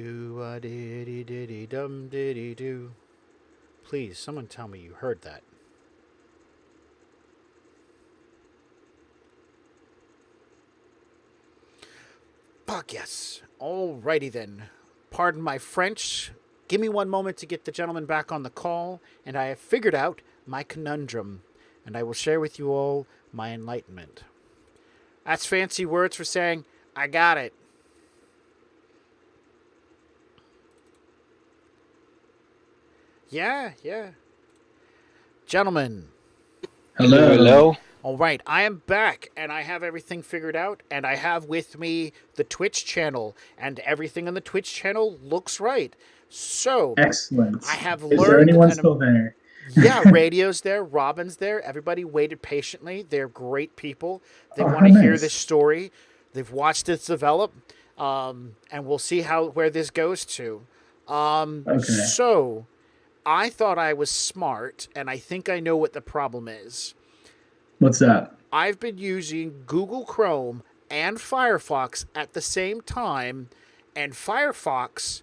Do a diddy diddy dum diddy do. Please, someone tell me you heard that. Fuck yes. Alrighty then. Pardon my French. Give me one moment to get the gentleman back on the call, and I have figured out my conundrum, and I will share with you all my enlightenment. That's fancy words for saying, I got it. Yeah. Gentlemen, Hello, Hello. hello. all right, I am back and I have everything figured out, and I have with me the Twitch channel, and everything on the Twitch channel looks right. So, Excellent. I have Is there learned anyone still there? yeah, Radio's there, Robin's there. Everybody waited patiently. They're great people. They Oh, want how to hear this nice. story. They've watched it develop, and we'll see where this goes to. Okay. So I thought I was smart, and I think I know what the problem is. What's that? I've been using Google Chrome and Firefox at the same time, and Firefox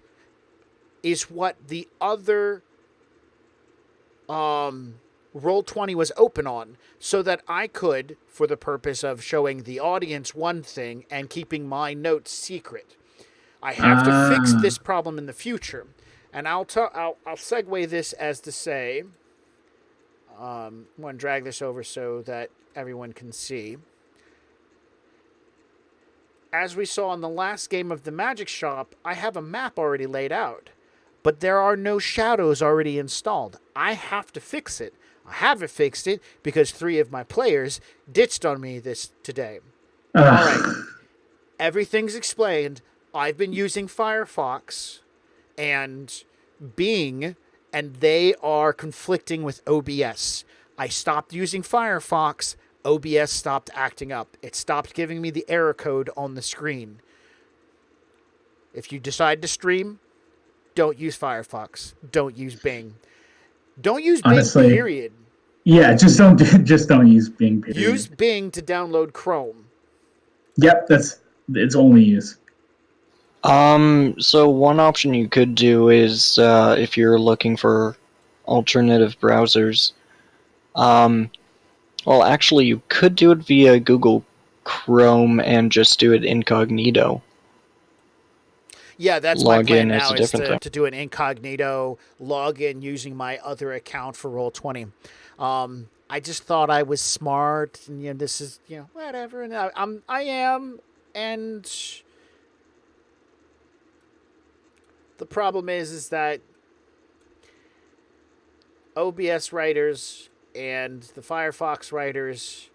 is what the other Roll20 was open on, so that I could, for the purpose of showing the audience one thing and keeping my notes secret. I have to fix Ah, this problem in the future, and I'll segue this as to say, I'm going to drag this over so that everyone can see. As we saw in the last game of the Magic Shop, I have a map already laid out, but there are no shadows already installed. I have to fix it. I haven't fixed it because 3 of my players ditched on me this today. All right, ah. everything's explained. I've been using Firefox and Bing, and they are conflicting with OBS. I stopped using Firefox. OBS stopped acting up. It stopped giving me the error code on the screen. If you decide to stream, don't use Firefox. Don't use Bing. Don't use Bing, Honestly, period. yeah. Just don't use Bing. Use Period. Bing to download Chrome. Yep, that's its only use. So one option you could do is if you're looking for alternative browsers. Um, well, actually, you could do it via Google Chrome and just do it incognito. Yeah, that's my Log plan in as now, a is different thing. to do an incognito login using my other account for Roll20. I just thought I was smart, and this is whatever, and I am, and the problem is that OBS writers and the Firefox writers,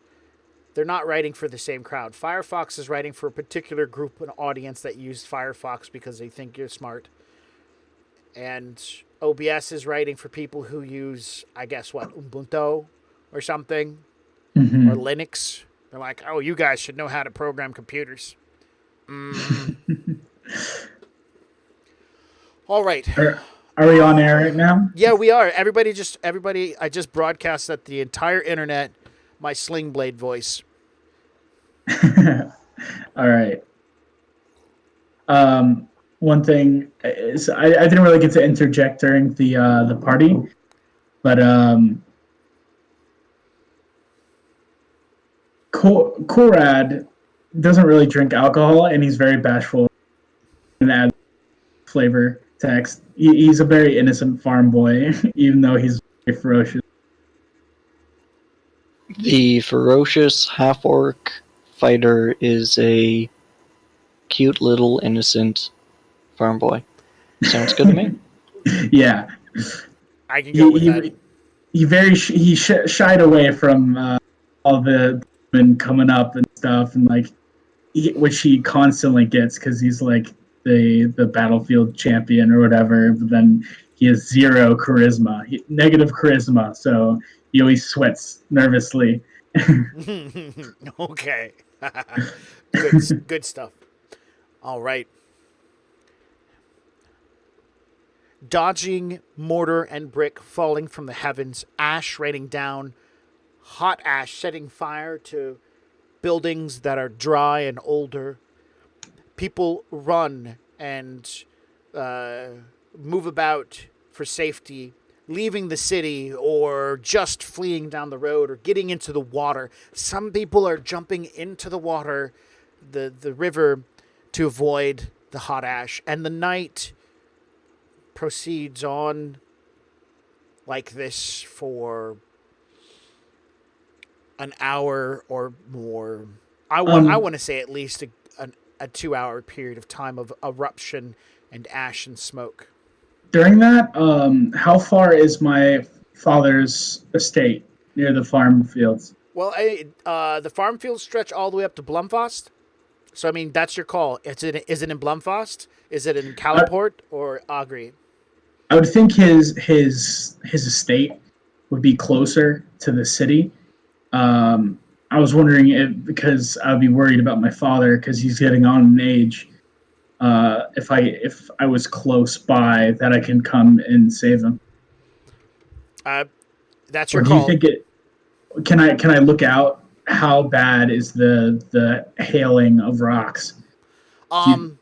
they're not writing for the same crowd. Firefox is writing for a particular group and audience that use Firefox because they think you're smart. And OBS is writing for people who use, I guess, what, Ubuntu or something, or Hmm. Linux. They're like, oh, you guys should know how to program computers. All right. Are we on air right now? Yeah, we are. Everybody, I just broadcast that the entire internet, my Sling Blade voice. All right. One thing is I didn't really get to interject during the party, but Korad doesn't really drink alcohol, and he's very bashful and add flavor text. He's a very innocent farm boy, even though he's very ferocious. The ferocious half-orc fighter is a cute little innocent farm boy. Sounds good to me. Yeah, I can go he with that. shied away from all the women coming up and stuff, and like which he constantly gets because he's like the battlefield champion or whatever. But then he has zero charisma, negative charisma, so he always sweats nervously. Okay. Good stuff. All right. Dodging mortar and brick falling from the heavens, ash raining down, hot ash setting fire to buildings that are dry and older. People run and move about for safety, leaving the city or just fleeing down the road or getting into the water. Some people are jumping into the water, the river, to avoid the hot ash. And the night proceeds on like this for an hour or more. I want to say at least a 2 hour period of time of eruption and ash and smoke. During that, how far is my father's estate near the farm fields? Well, the farm fields stretch all the way up to Blumfost. So, I mean, that's your call. Is it in Blumfost? Is it in Callaport or Agri? I would think his estate would be closer to the city. I was wondering if, because I'd be worried about my father because he's getting on in age. If I was close by, that I can come and save him. That's Or your do you call. think it? Can I look out? How bad is the hailing of rocks? From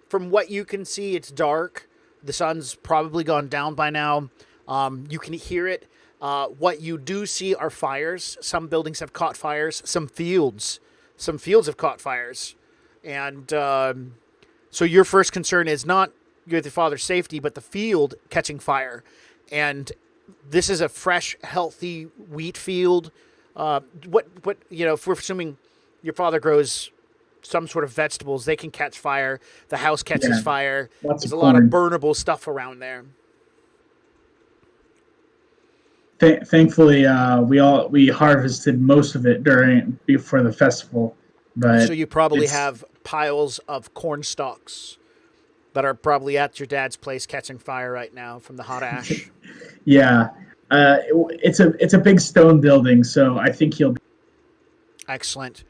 what you can see, it's dark. The sun's probably gone down by now. You can hear it. What you do see are fires. Some buildings have caught fires. Some fields have caught fires. And so your first concern is not your father's safety, but the field catching fire. And this is a fresh, healthy wheat field. What if we're assuming your father grows some sort of vegetables, they can catch fire. The house catches fire. There's a lot of burnable stuff around there. Thankfully, we harvested most of it before the festival. But so you probably have piles of corn stalks that are probably at your dad's place catching fire right now from the hot ash. Yeah, it's a big stone building, so I think he'll. Excellent.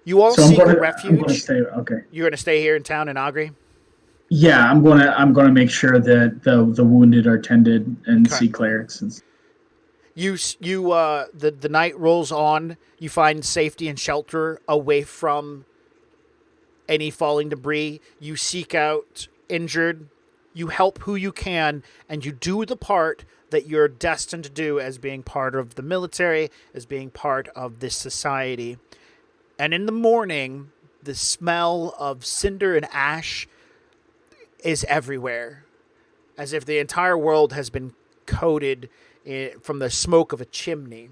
You all seek a refuge. I'm gonna stay. Okay. You're going to stay here in town in Agri? Yeah, I'm gonna make sure that the wounded are tended and see clerics. And the night rolls on. You find safety and shelter away from any falling debris. You seek out injured. You help who you can, and you do the part that you're destined to do as being part of the military, as being part of this society. And in the morning, the smell of cinder and ash is everywhere, as if the entire world has been coated from the smoke of a chimney.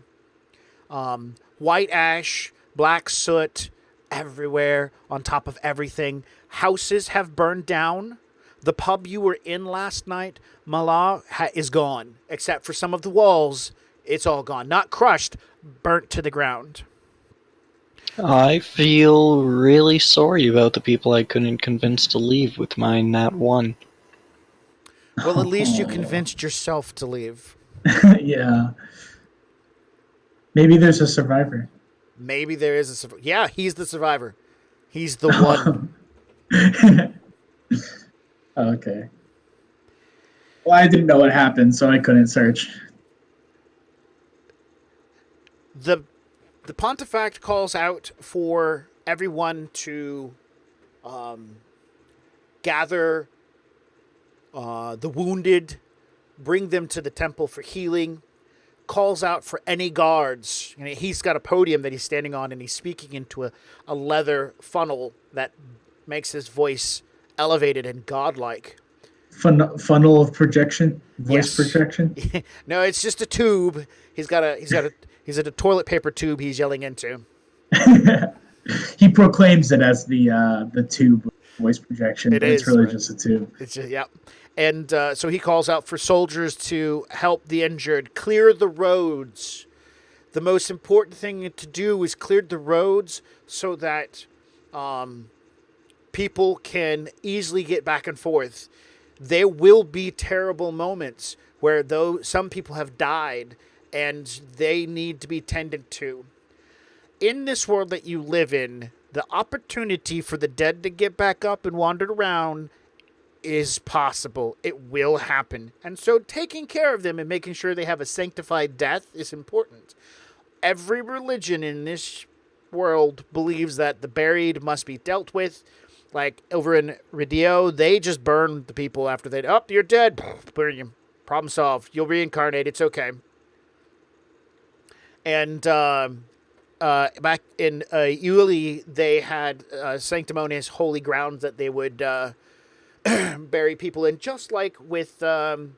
White ash, black soot everywhere on top of everything. Houses have burned down. The pub you were in last night, Mala, is gone, except for some of the walls. It's all gone. Not crushed, burnt to the ground. I feel really sorry about the people I couldn't convince to leave with my Nat 1. Well, at least you convinced yourself to leave. Yeah. Maybe there's a survivor. Maybe there is a survivor. Yeah, he's the survivor. He's the one. Okay. Well, I didn't know what happened, so I couldn't search. The Pontifact calls out for everyone to gather the wounded, bring them to the temple for healing, calls out for any guards. And he's got a podium that he's standing on, and he's speaking into a leather funnel that makes his voice elevated and godlike. Funnel of projection? Voice projection? No, it's just a tube. He's at a toilet paper tube he's yelling into. He proclaims it as the tube voice projection. It's really right. Just a tube. Yeah. And so he calls out for soldiers to help the injured, clear the roads. The most important thing to do is clear the roads so that people can easily get back and forth. There will be terrible moments where some people have died and they need to be tended to. In this world that you live in, the opportunity for the dead to get back up and wander around is possible. It will happen. And so taking care of them and making sure they have a sanctified death is important. Every religion in this world believes that the buried must be dealt with, Like over in Ridio, they just burn the people after they. Oh, you're dead. Burn you. Problem solved. You'll reincarnate. It's okay. And back in Uli, they had sanctimonious holy grounds that they would bury people in, just like with Grenache.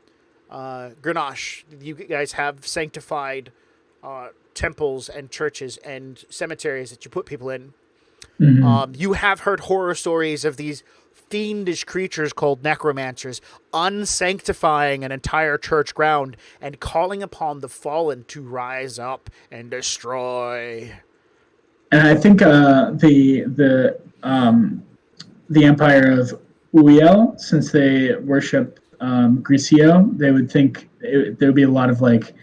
You guys have sanctified temples and churches and cemeteries that you put people in. Mhm. You have heard horror stories of these fiendish creatures called necromancers unsanctifying an entire church ground and calling upon the fallen to rise up and destroy. And I think the Empire of Uiel, since they worship Gricio, they would think there would be a lot of like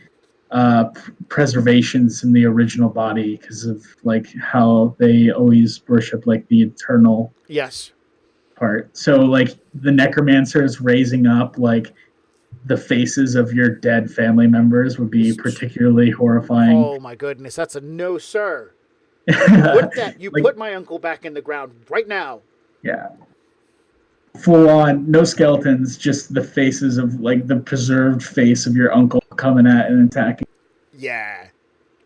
preservations in the original body because of like how they always worship like the eternal Yes. part. So like the necromancers raising up like the faces of your dead family members would be particularly horrifying. Oh my goodness, that's a no, sir. Put that. You Like, put my uncle back in the ground right now. yeah, full on, no skeletons, just the faces of like the preserved face of your uncle coming at and attacking. Yeah.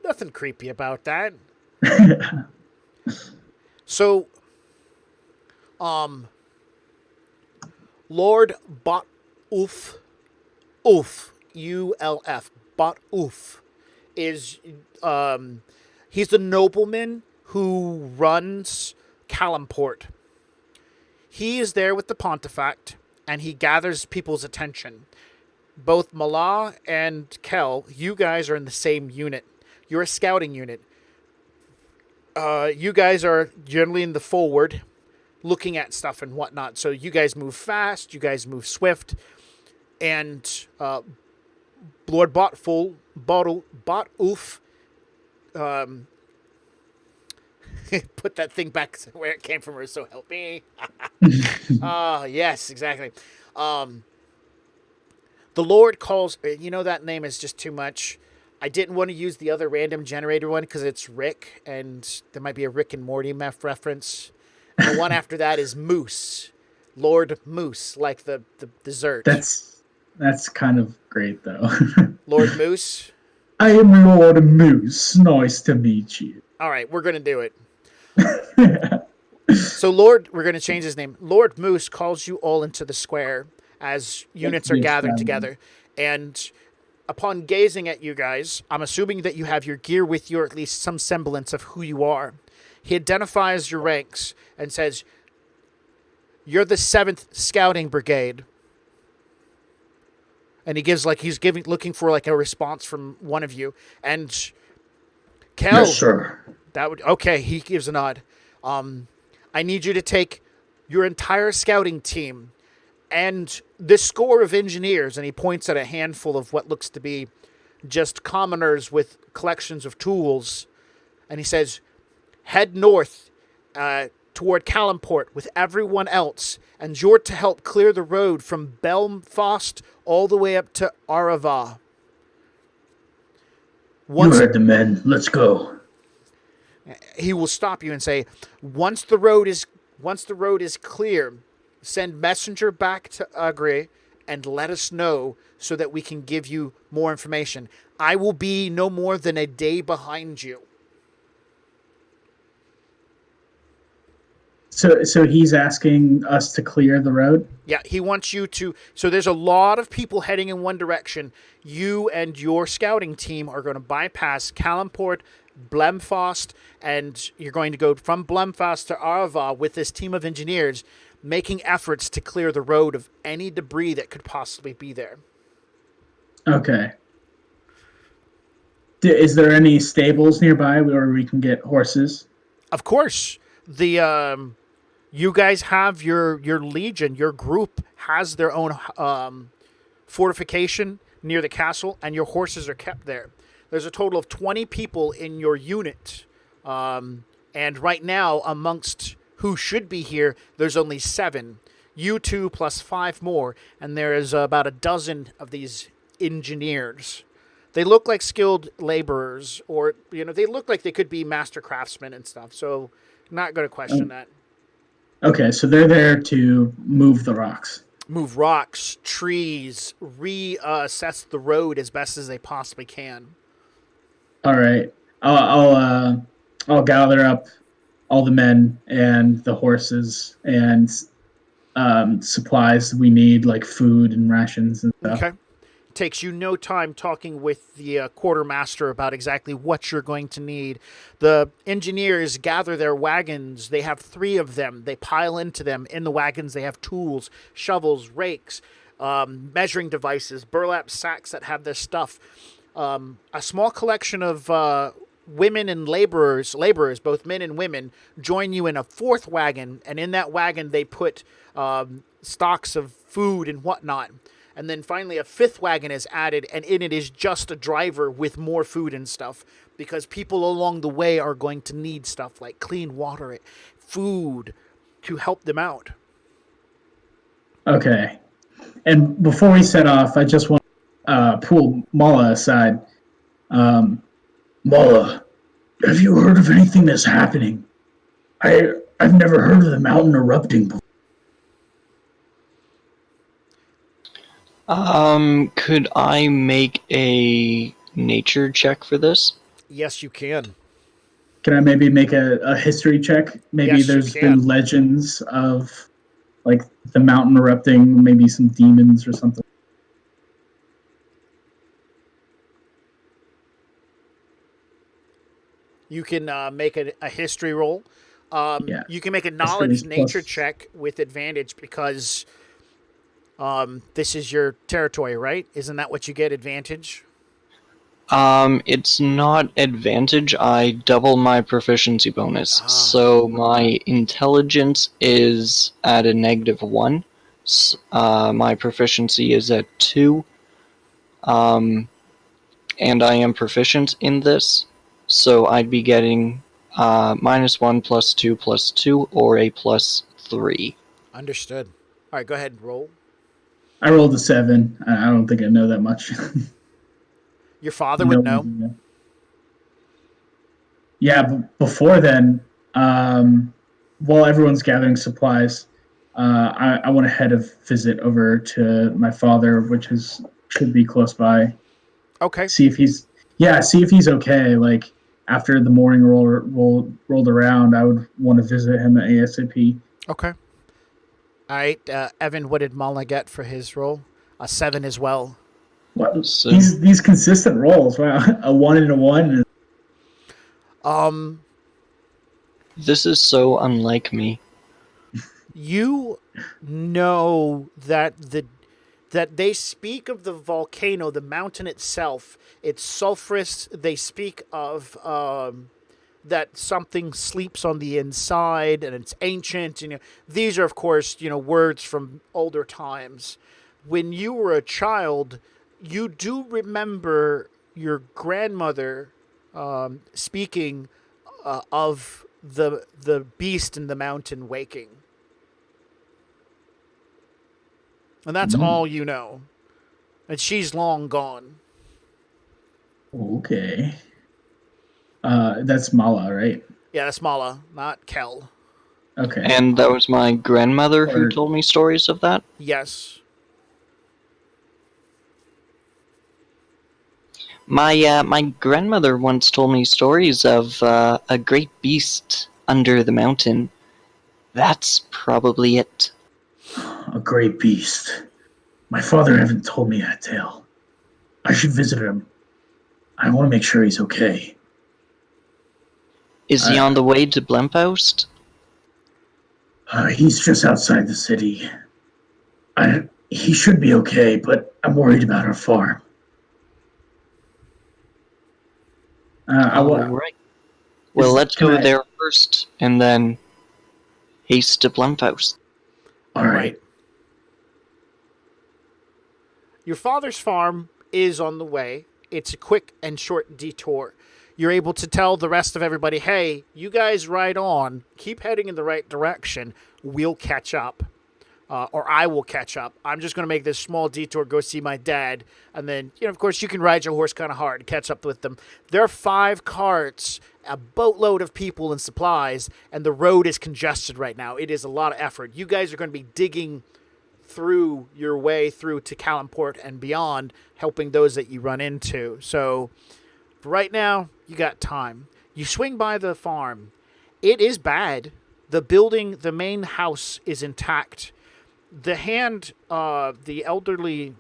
Nothing creepy about that. So, Lord Bot Ulf, ULF, Bot Ulf, is, he's the nobleman who runs Calimport. He is there with the Pontifact, and he gathers people's attention. Both Malah and Kel, you guys are in the same unit. You're a scouting unit. You guys are generally in the forward, looking at stuff and whatnot. So you guys move fast. You guys move swift. And Lord Botful, Botoof, put that thing back where it came from, or so help me. Yes, exactly. The Lord calls. You know that name is just too much. I didn't want to use the other random generator one because it's Rick, and there might be a Rick and Morty reference. And the one after that is Moose, Lord Moose, like the dessert. That's kind of great though. Lord Moose. I am Lord Moose. Nice to meet you. All right, we're gonna do it. So we're gonna change his name. Lord Moose calls you all into the square as units are gathered together, and upon gazing at you guys, I'm assuming that you have your gear with you, or at least some semblance of who you are. He identifies your ranks and says, "You're the 7th Scouting Brigade." And he's looking for like a response from one of you. And Kel, Yes, sir. Okay. He gives a nod. I need you to take your entire scouting team and this score of engineers, and he points at a handful of what looks to be just commoners with collections of tools, and he says, head north toward Calimport with everyone else, and you're to help clear the road from Belmfast all the way up to Arava. You heard the men. Let's go. He will stop you and say, once the road is clear, send messenger back to Agre and let us know so that we can give you more information. I will be no more than a day behind you. So he's asking us to clear the road? Yeah, he wants you to. So there's a lot of people heading in one direction. You and your scouting team are going to bypass Calimport, Blemfast, and you're going to go from Blemfast to Arava with this team of engineers, making efforts to clear the road of any debris that could possibly be there. Okay. Is there any stables nearby where we can get horses? Of course, you guys have your legion. Your group has their own fortification near the castle, and your horses are kept there. There's a total of 20 people in your unit, and right now, amongst who should be here, there's only 7. You 2 plus 5 more, and there is about a dozen of these engineers. They look like skilled laborers, or they look like they could be master craftsmen and stuff. So, not going to question that. Okay, so they're there to move the rocks. Move rocks, trees, reassess the road as best as they possibly can. All right. I'll gather up all the men and the horses and supplies we need, like food and rations and stuff. Okay. Takes you no time talking with the quartermaster about exactly what you're going to need. The engineers gather their wagons. They have 3 of them. They pile into them. In the wagons, they have tools, shovels, rakes, measuring devices, burlap sacks that have this stuff. A small collection of women and laborers, both men and women, join you in a 4th wagon, and in that wagon they put stocks of food and whatnot. And then finally, a 5th wagon is added, and in it is just a driver with more food and stuff, because people along the way are going to need stuff like clean water, food, to help them out. Okay. And before we set off, I just want to pull Mala aside. Mala, have you heard of anything that's happening? I've never heard of the mountain erupting before. Could I make a nature check for this? Yes, you can. Can I maybe make a history check? Maybe Yes, there's you can. been legends of like the mountain erupting, maybe some demons or something. You can make a history roll. Yeah. You can make a knowledge History is nature plus- check with advantage because this is your territory, right? Isn't that what you get advantage? It's not advantage. I double my proficiency bonus. Ah. So my intelligence is at a -1. My proficiency is at 2. And I am proficient in this. So I'd be getting -1 +2 +2 or a +3. Understood. All right, go ahead and roll. I rolled a 7. I don't think I know that much. Your father would know. idea. Yeah, but before then, while everyone's gathering supplies, I want to head a visit over to my father, which should be close by. Okay. See if he's okay. Like after the morning rolled around, I would want to visit him at ASAP. Okay. All right, Evan, what did Mala get for his roll? A 7 as well. What? So- These consistent rolls. Wow, a 1 and a 1. This is so unlike me. You know that that they speak of the volcano, the mountain itself. It's sulfurous. They speak of that something sleeps on the inside and it's ancient. These are, of course, words from older times. When you were a child, you do remember your grandmother speaking of the beast in the mountain waking. And that's all you know. And she's long gone. Okay. That's Mala, right? Yeah, that's Mala, not Kel. Okay. And that was my grandmother who Or- told me stories of that? Yes. My grandmother once told me stories of a great beast under the mountain. That's probably it. A great beast. My father haven't told me that tale. I should visit him. I want to make sure he's okay. Is he on the way to Blempost? He's just outside the city. He should be okay, but I'm worried about our farm. Alright. Well, let's can go I- there first, and then haste to Blempost. All right. Your father's farm is on the way. It's a quick and short detour. You're able to tell the rest of everybody, hey, you guys ride on. Keep heading in the right direction. We'll catch up. or I will catch up. I'm just going to make this small detour, go see my dad, and then, of course, you can ride your horse kind of hard and catch up with them. There are 5 carts, a boatload of people and supplies, and the road is congested right now. It is a lot of effort. You guys are going to be digging through your way through to Calimport and beyond, helping those that you run into. So, for right now, you got time. You swing by the farm. It is bad. The building, the main house is intact. The elderly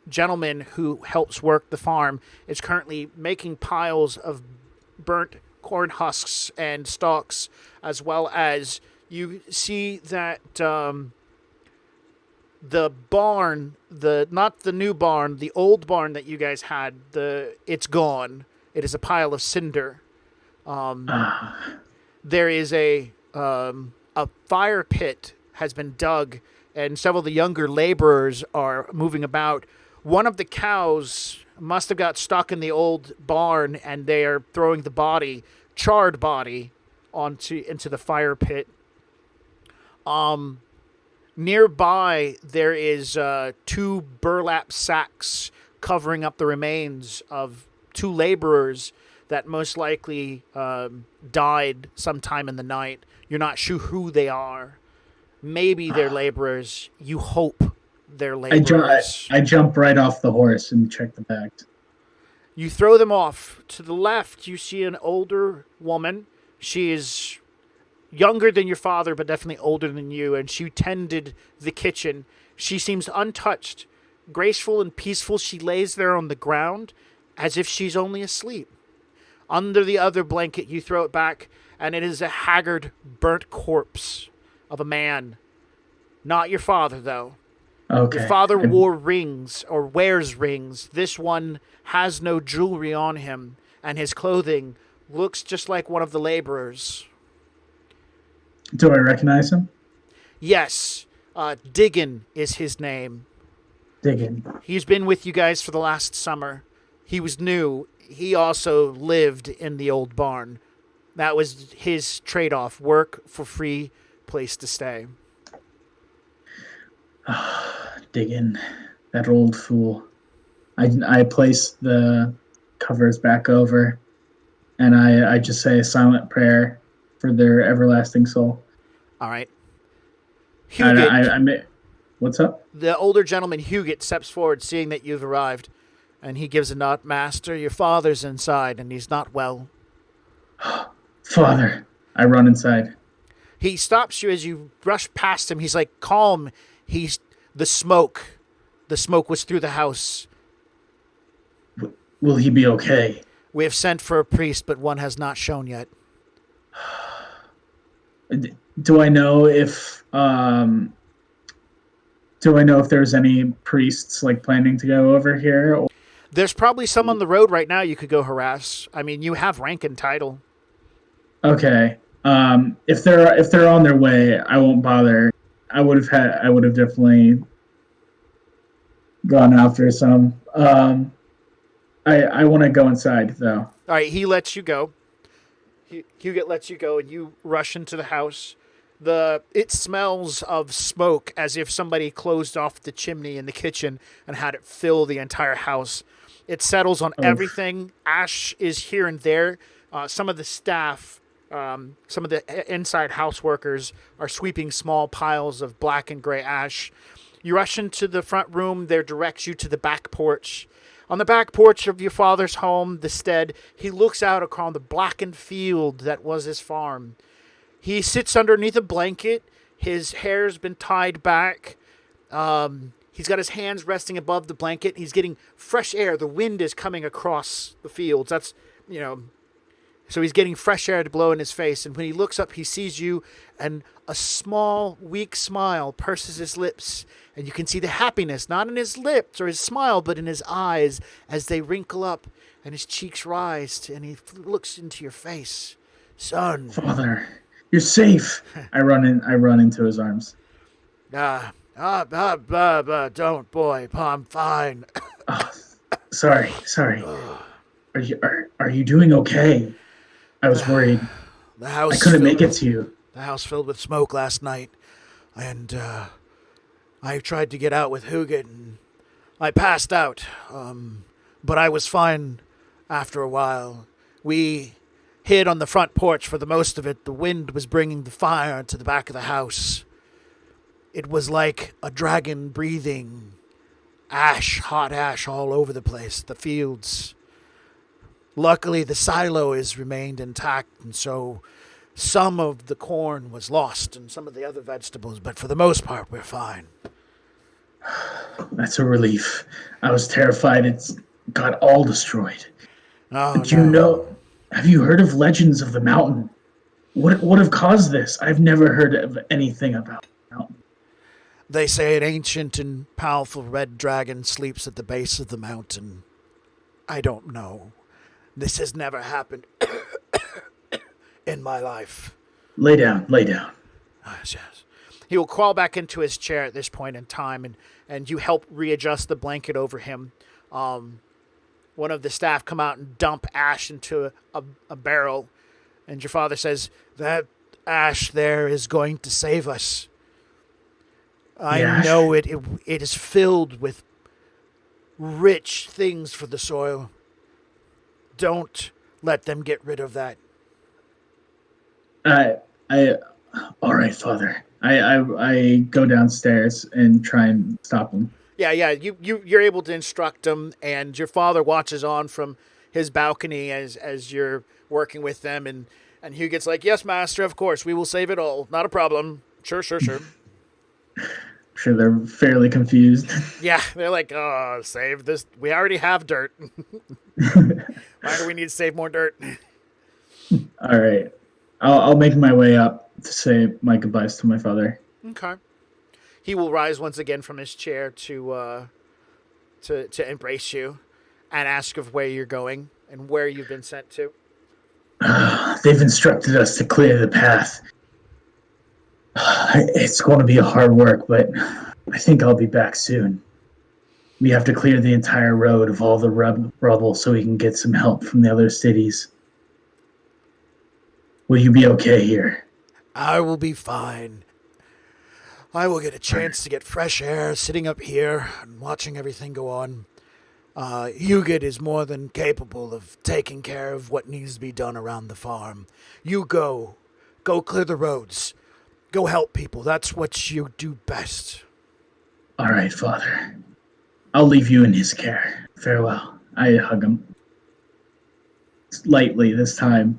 gentleman who helps work the farm is currently making piles of burnt corn husks and stalks, as well as you see that the barn, not the new barn, the old barn that you guys had, it's gone. It is a pile of cinder. There is a fire pit has been dug, and several of the younger laborers are moving about. One of the cows must have got stuck in the old barn, and they are throwing the charred body, into the fire pit. Nearby, there is 2 burlap sacks covering up the remains of 2 laborers that most likely died sometime in the night. You're not sure who they are. Maybe they're laborers. You hope they're laborers. I jump right off the horse and check the bags. You throw them off. To the left, you see an older woman. She is younger than your father, but definitely older than you, and she tended the kitchen. She seems untouched, graceful and peaceful. She lays there on the ground as if she's only asleep. Under the other blanket, you throw it back, and it is a haggard, burnt corpse of a man. Not your father, though. Okay. Your father wore rings, or wears rings. This one has no jewelry on him, and his clothing looks just like one of the laborers. Do I recognize him? Yes. Diggin is his name. Diggin. He's been with you guys for the last summer. He was new. He also lived in the old barn. That was his trade-off. Work for free, place to stay. Diggin. That old fool. I place the covers back over, and I just say a silent prayer for their everlasting soul. All right. What's up? The older gentleman, Huguet, steps forward, seeing that you've arrived, and he gives a nod. Master, your father's inside, and he's not well. Father. I run inside. He stops you as you rush past him. He's like, calm. The smoke. The smoke was through the house. Will he be okay? We have sent for a priest, but one has not shown yet. Do I know if there's any priests planning to go over here? Or... There's probably some on the road right now you could go harass. I mean, you have rank and title. Okay. If they're on their way, I won't bother. I would have definitely gone after some. I want to go inside though. All right, he lets you go. Huguet lets you go, and you rush into the house. It smells of smoke, as if somebody closed off the chimney in the kitchen and had it fill the entire house. It settles on everything. Ash is here and there. Some of the staff, some of the inside house workers are sweeping small piles of black and gray ash. You rush into the front room. There directs you to the back porch. On the back porch of your father's home, the stead, he looks out across the blackened field that was his farm. He sits underneath a blanket. His hair's been tied back. He's got his hands resting above the blanket. He's getting fresh air. The wind is coming across the fields. So he's getting fresh air to blow in his face. And when he looks up, he sees you, and a small, weak smile purses his lips. And you can see the happiness, not in his lips or his smile, but in his eyes as they wrinkle up and his cheeks rise. And he looks into your face. Son. Father, you're safe. I run into his arms. Don't, boy. I'm fine. Sorry. Are you doing okay? I was worried. I couldn't make it to you. The house filled with smoke last night, and I tried to get out with Hugin, and I passed out. But I was fine after a while. We hid on the front porch for the most of it. The wind was bringing the fire to the back of the house. It was like a dragon breathing ash, hot ash all over the place, the fields. Luckily, the silo has remained intact, and so some of the corn was lost and some of the other vegetables, but for the most part, we're fine. That's a relief. I was terrified it's got all destroyed. Oh, Do you know? Have you heard of Legends of the Mountain? What have caused this? I've never heard of anything about the mountain. They say an ancient and powerful red dragon sleeps at the base of the mountain. I don't know. This has never happened in my life. Lay down, lay down. Yes, yes. He will crawl back into his chair at this point in time, and you help readjust the blanket over him. One of the staff come out and dump ash into a barrel, and your father says, "That ash there is going to save us. I know it is filled with rich things for the soil. Don't let them get rid of that." All right, Father. I go downstairs and try and stop him. Yeah. You're able to instruct him, and your father watches on from his balcony as you're working with them, and Hugh gets like, "Yes, master, of course, we will save it all. Not a problem. Sure." I'm sure they're fairly confused. Yeah, they're like, "Oh, save this. We already have dirt. Why do we need to save more dirt?" All right. I'll make my way up to say my goodbyes to my father. Okay. He will rise once again from his chair to embrace you and ask of where you're going and where you've been sent to. They've instructed us to clear the path. It's going to be a hard work, but I think I'll be back soon. We have to clear the entire road of all the rubble so we can get some help from the other cities. Will you be okay here? I will be fine. I will get a chance to get fresh air sitting up here and watching everything go on. Hugit is more than capable of taking care of what needs to be done around the farm. You go. Go clear the roads. Go help people. That's what you do best. All right, Father. I'll leave you in his care. Farewell. I hug him. Lightly this time.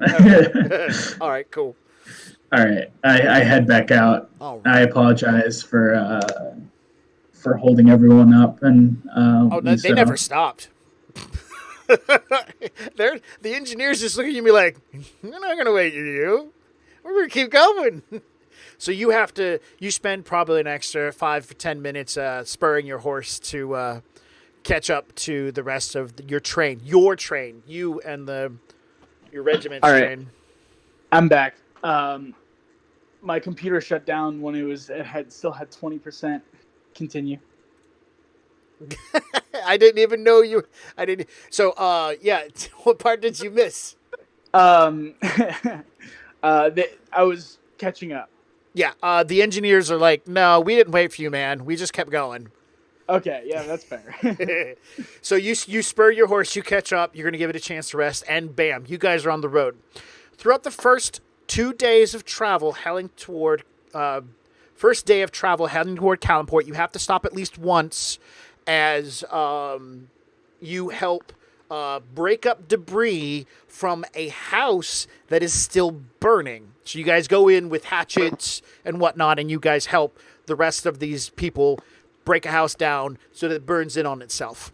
All right, cool. All right. I head back out. All right. I apologize for holding everyone up. And they never stopped. The engineers just look at you and be like, "We're not going to wait for you. We're going to keep going." So you spend probably an extra 5 to 10 minutes spurring your horse to catch up to the rest of your train. You and your regiment's All right. train. I'm back. My computer shut down when it still had 20%. Continue. I didn't even know you. I didn't. So, what part did you miss? I was catching up. Yeah, the engineers are like, "No, we didn't wait for you, man. We just kept going." Okay, yeah, that's fair. So you spur your horse, you catch up, you're going to give it a chance to rest, and bam, you guys are on the road. Throughout the first 2 days of travel heading toward Calimport, you have to stop at least once as you help break up debris from a house that is still burning. So you guys go in with hatchets and whatnot, and you guys help the rest of these people break a house down so that it burns in on itself.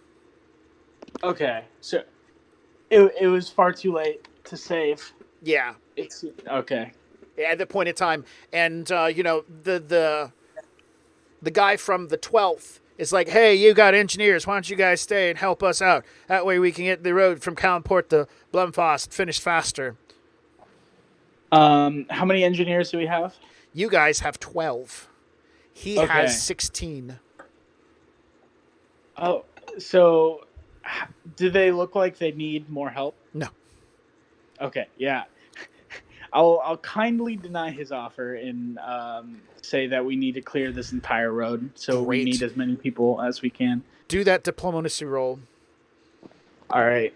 Okay, so it was far too late to save. Yeah. It's okay. At that point in time, and the guy from the 12th is like, "Hey, you got engineers. Why don't you guys stay and help us out? That way we can get the road from Calimport to Blumfast finished faster." How many engineers do we have? You guys have 12. He has 16. Oh, so do they look like they need more help? No. Okay, yeah. I'll kindly deny his offer and say that we need to clear this entire road. So we Great. need as many people as we can. Do that diplomacy roll. All right.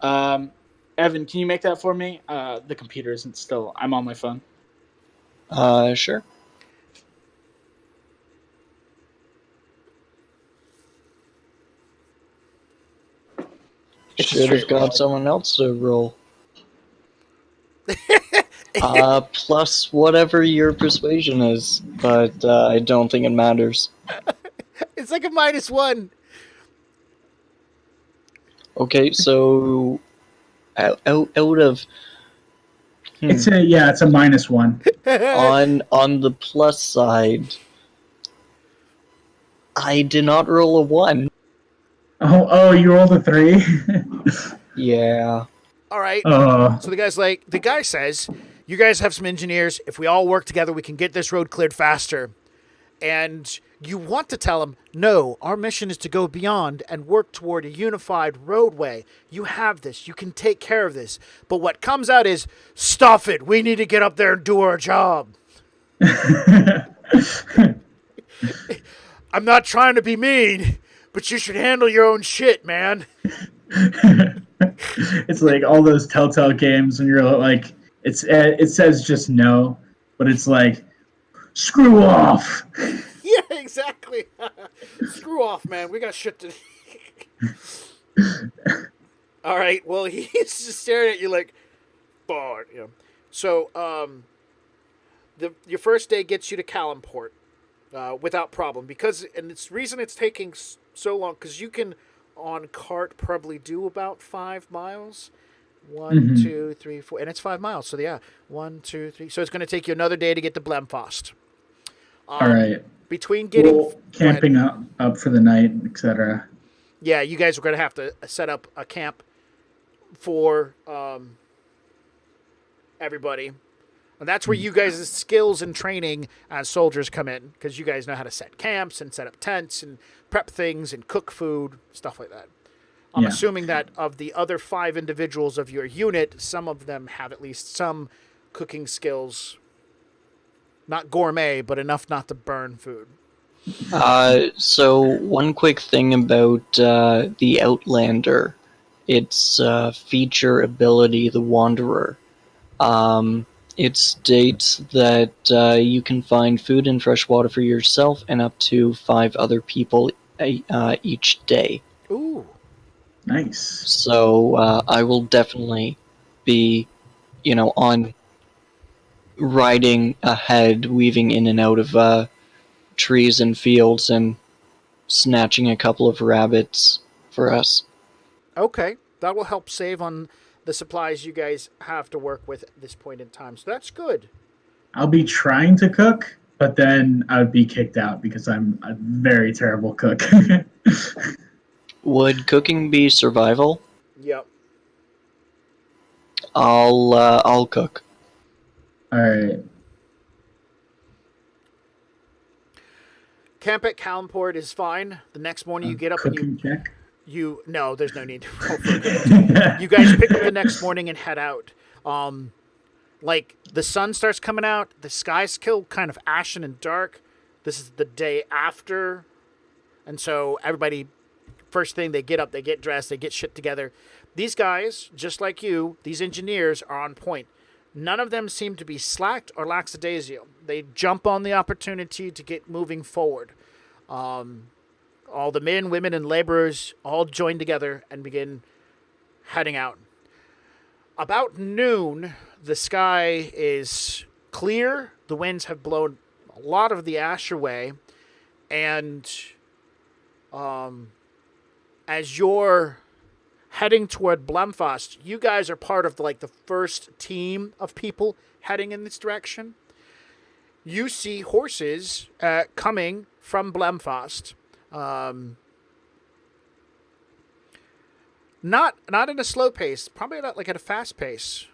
Evan, can you make that for me? The computer isn't still. I'm on my phone. Sure. Should have got someone else to roll. Plus whatever your persuasion is, but I don't think it matters. It's like a -1. Okay, so out of It's a -1. on the plus side, I did not roll a 1. Oh, you rolled a 3. Yeah. All right. Oh, So the guy says, you guys have some engineers. If we all work together, we can get this road cleared faster. And you want to tell him, no, our mission is to go beyond and work toward a unified roadway. You have this. You can take care of this. But what comes out is, stuff it. We need to get up there and do our job. I'm not trying to be mean, but you should handle your own shit, man. it's like all those Telltale games when you're like, it says just no, but it's like, screw off. Yeah, exactly. Screw off, man. We got shit to All right. Well, he's just staring at you like, "Bored." You know. So, your first day gets you to Calimport without problem and it's reason it's taking so long because you can on cart probably do about 5 miles. 1, 2, 3, 4, and it's 5 miles. So yeah, 1, 2, 3. So it's going to take you another day to get to Blemfost. All right. Between getting camping up for the night, etc. Yeah, you guys are going to have to set up a camp for everybody. And that's where you guys' skills and training as soldiers come in, because you guys know how to set camps and set up tents and prep things and cook food, stuff like that. I'm assuming that of the other 5 individuals of your unit, some of them have at least some cooking skills. Not gourmet, but enough not to burn food. So one quick thing about the Outlander, its feature ability, the Wanderer. It states that you can find food and fresh water for yourself and up to 5 other people each day. Ooh. Nice. So I will definitely be, on riding ahead, weaving in and out of trees and fields and snatching a couple of rabbits for us. Okay. That will help save on the supplies you guys have to work with at this point in time. So that's good. I'll be trying to cook, but then I would be kicked out because I'm a very terrible cook. Would cooking be survival? Yep. I'll cook. All right. Camp at Calimport is fine. The next morning you get up and Cooking check. no, there's no need to roll for it. You guys pick up the next morning and head out. Like the sun starts coming out, the sky's still kind of ashen and dark. This is the day after, and so everybody, first thing they get up, they get dressed, they get shit together. These guys, just like you, these engineers are on point. None of them seem to be slacked or lackadaisical. They jump on the opportunity to get moving forward. All the men, women, and laborers all join together and begin heading out. About noon, the sky is clear. The winds have blown a lot of the ash away. And as you're heading toward Blemfost, you guys are part of the first team of people heading in this direction. You see horses coming from Blemfost. Not at a slow pace, probably not at a fast pace.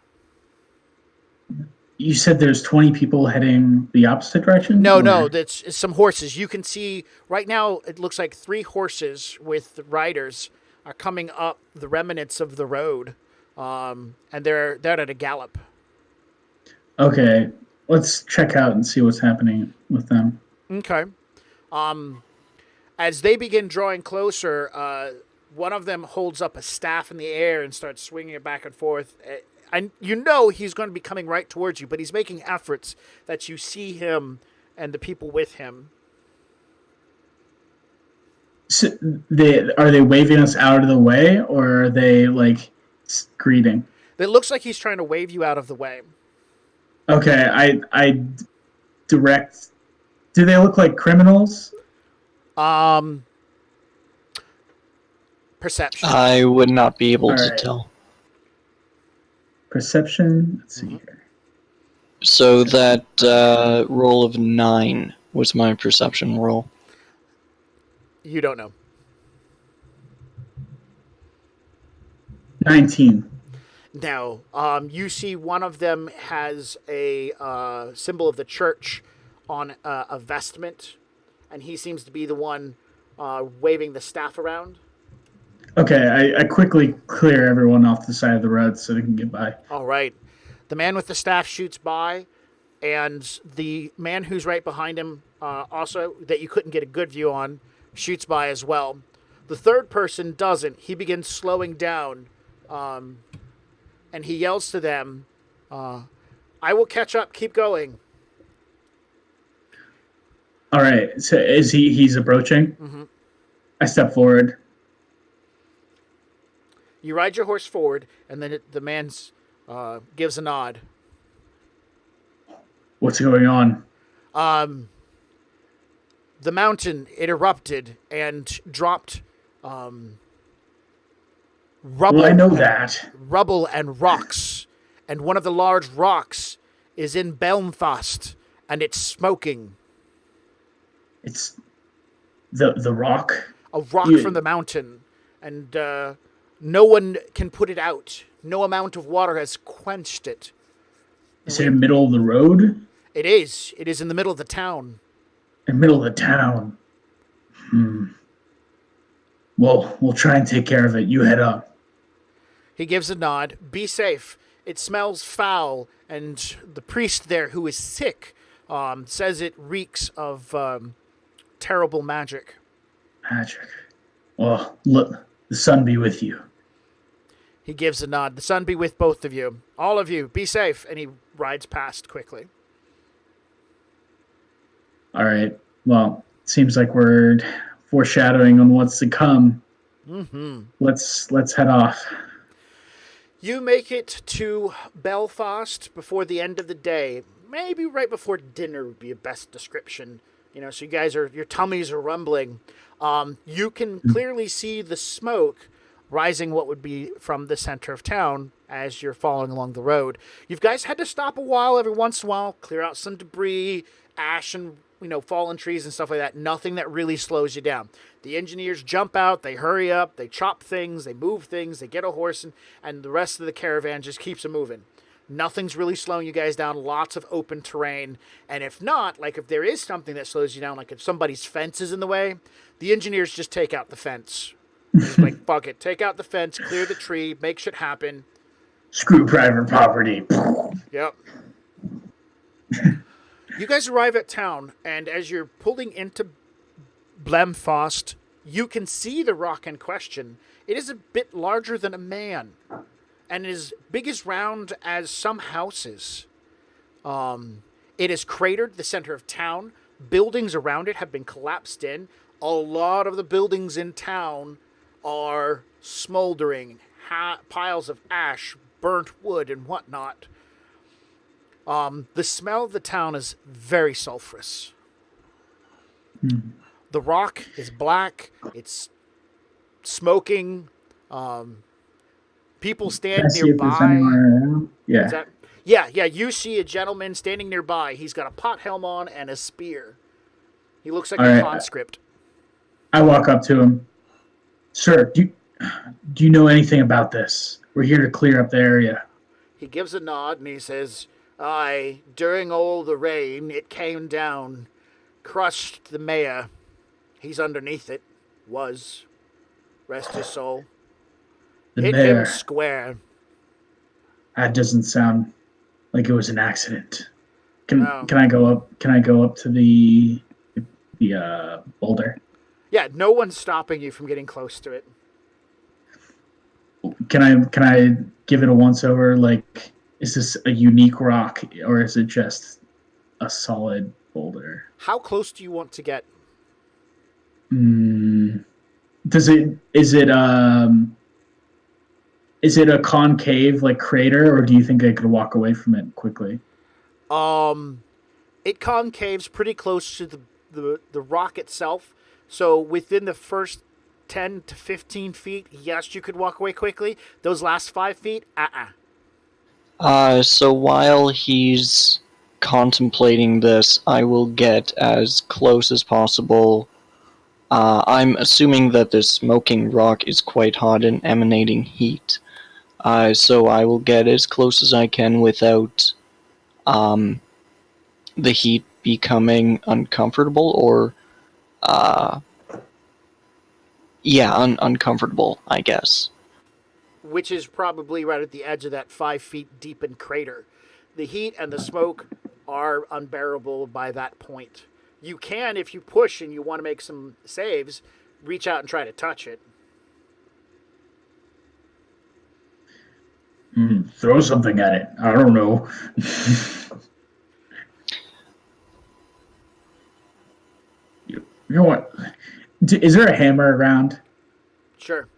You said there's 20 people heading the opposite direction? No, that's some horses. You can see right now it looks like 3 horses with riders are coming up the remnants of the road, and they're at a gallop. Okay, let's check out and see what's happening with them. Okay. As they begin drawing closer, one of them holds up a staff in the air and starts swinging it back and forth. And you know he's going to be coming right towards you, but he's making efforts that you see him and the people with him. So are they waving us out of the way, or are they like greeting? It looks like he's trying to wave you out of the way. Okay, I direct. Do they look like criminals? Perception. I would not be able All to right. tell. Perception. Let's see here. So that roll of 9 was my perception roll. You don't know. 19. Now, you see one of them has a symbol of the church on a vestment, and he seems to be the one waving the staff around. Okay, I quickly clear everyone off the side of the road so they can get by. All right. The man with the staff shoots by, and the man who's right behind him, also that you couldn't get a good view on, shoots by as well. The third person doesn't. He begins slowing down, and he yells to them, I will catch up. Keep going. All right, so he's approaching? Mm-hmm. I step forward. You ride your horse forward, and then the man gives a nod. What's going on? The mountain, it erupted and dropped rubble. Well, I know that. Rubble and rocks. And one of the large rocks is in Belmfast, and it's smoking. It's the rock. A rock from the mountain. And no one can put it out. No amount of water has quenched it. Is it in the middle of the road? It is. It is in the middle of the town. In the middle of the town. Well, we'll try and take care of it. You head up. He gives a nod. Be safe. It smells foul, and the priest there, who is sick, says it reeks of terrible magic. Magic. Well, look, the sun be with you. He gives a nod. The sun be with both of you. All of you, be safe. And he rides past quickly. All right. Well, seems like we're foreshadowing on what's to come. Mm-hmm. Let's head off. You make it to Belfast before the end of the day. Maybe right before dinner would be a best description. You know, so you guys your tummies are rumbling. You can clearly see the smoke rising what would be from the center of town as you're following along the road. You guys had to stop a while every once in a while, clear out some debris, ash and, fallen trees and stuff like that. Nothing that really slows you down. The engineers jump out, they hurry up, they chop things, they move things, they get a horse, and the rest of the caravan just keeps it moving. Nothing's really slowing you guys down. Lots of open terrain. And if not, like if there is something that slows you down, like if somebody's fence is in the way, the engineers just take out the fence. Just like, fuck it. Take out the fence, clear the tree, make shit happen. Screw private property. Yep. You guys arrive at town, and as you're pulling into Blemfast, you can see the rock in question. It is a bit larger than a man, and as big as round as some houses. It is cratered, the center of town. Buildings around it have been collapsed in. A lot of the buildings in town are smoldering. Piles of ash, burnt wood, and whatnot. The smell of the town is very sulfurous. The rock is black. It's smoking. People stand nearby. Yeah. Yeah. You see a gentleman standing nearby. He's got a pot helm on and a spear. He looks like a conscript. I walk up to him. Sir, do you know anything about this? We're here to clear up the area. He gives a nod and he says, Aye, during all the rain, it came down, crushed the mayor. He's underneath it. Was. Rest his soul. The Hit mayor. him square. That doesn't sound like it was an accident. Oh. Can I go up? Can I go up to the boulder? Yeah, no one's stopping you from getting close to it. Can I give it a once over? Like, is this a unique rock or is it just a solid boulder? How close do you want to get? Mm, is it a concave like crater, or do you think I could walk away from it quickly? Um, it concaves pretty close to the rock itself. So within the first 10 to 15 feet, yes, you could walk away quickly. Those last 5 feet, So while he's contemplating this, I will get as close as possible. I'm assuming that this smoking rock is quite hot and emanating heat. So I will get as close as I can without the heat becoming uncomfortable or, uncomfortable, I guess. which is probably right at the edge of that 5 feet deepened crater. The heat and the smoke are unbearable by that point. You can, if you push and you want to make some saves, reach out and try to touch it. Throw something at it. I don't know. You know what? Is there a hammer around? Sure.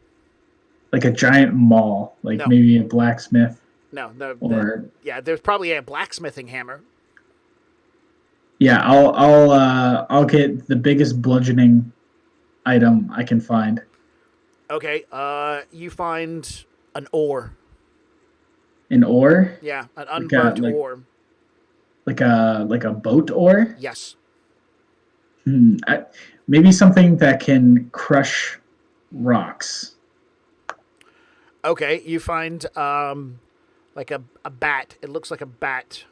Like a giant maul, like No. maybe a blacksmith, No, or yeah, there's probably a blacksmithing hammer. yeah, I'll get the biggest bludgeoning item I can find. Okay, you find an ore. An oar, Yeah, an Like a- unburnt like- ore. like a boat oar. Yes. Maybe something that can crush rocks. Okay, you find like a bat. It looks like a bat.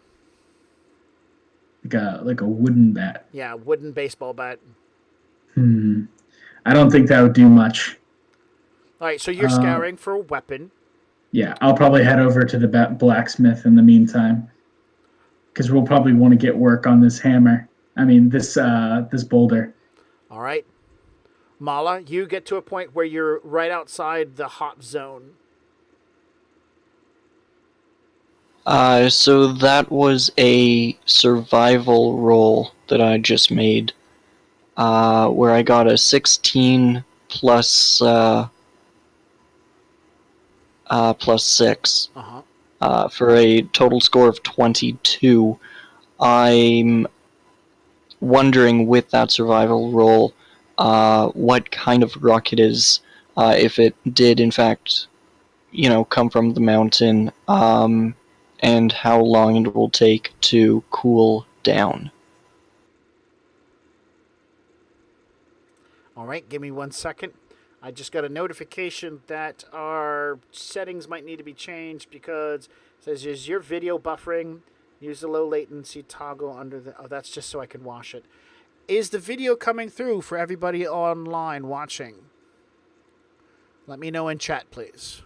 Like a wooden bat. Yeah, wooden baseball bat. I don't think that would do much. All right, so you're scouring for a weapon. Yeah, I'll probably head over to the blacksmith in the meantime, because we'll probably want to get work on this hammer. I mean, this boulder. All right. Mala, you get to a point where you're right outside the hot zone. So that was a survival roll that I just made, where I got a 16 plus 6, for a total score of 22. I'm wondering with that survival roll, what kind of rock it is, if it did in fact, come from the mountain, and how long it will take to cool down. All right, give me 1 second. I just got a notification that our settings might need to be changed because it says, is your video buffering? Use the low latency toggle under the... Oh, that's just so I can wash it. Is the video coming through for everybody online watching? Let me know in chat, please.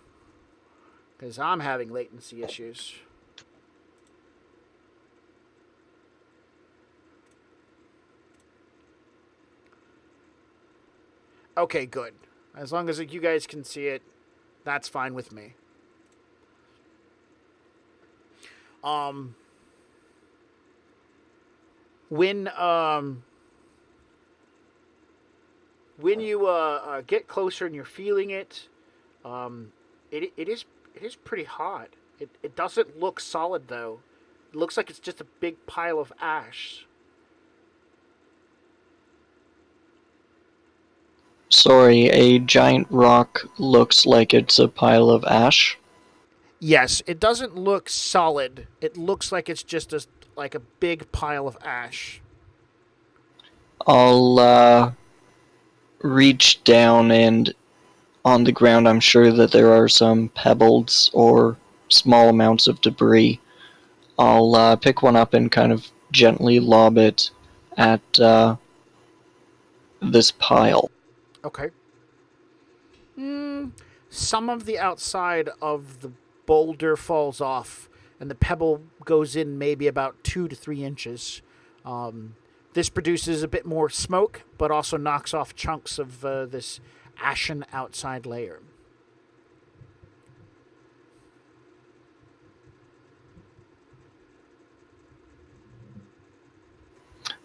Because I'm having latency issues. Okay, good. As long as you guys can see it, that's fine with me. When you get closer and you're feeling it, it is pretty hot. It doesn't look solid though. It looks like it's just a big pile of ash. Sorry, a giant rock looks like it's a pile of ash? Yes, it doesn't look solid. It looks like it's just like a big pile of ash. I'll reach down, and on the ground I'm sure that there are some pebbles or small amounts of debris. I'll pick one up and kind of gently lob it at this pile. Okay. Some of the outside of the boulder falls off, and the pebble goes in maybe about 2 to 3 inches. This produces a bit more smoke, but also knocks off chunks of this ashen outside layer.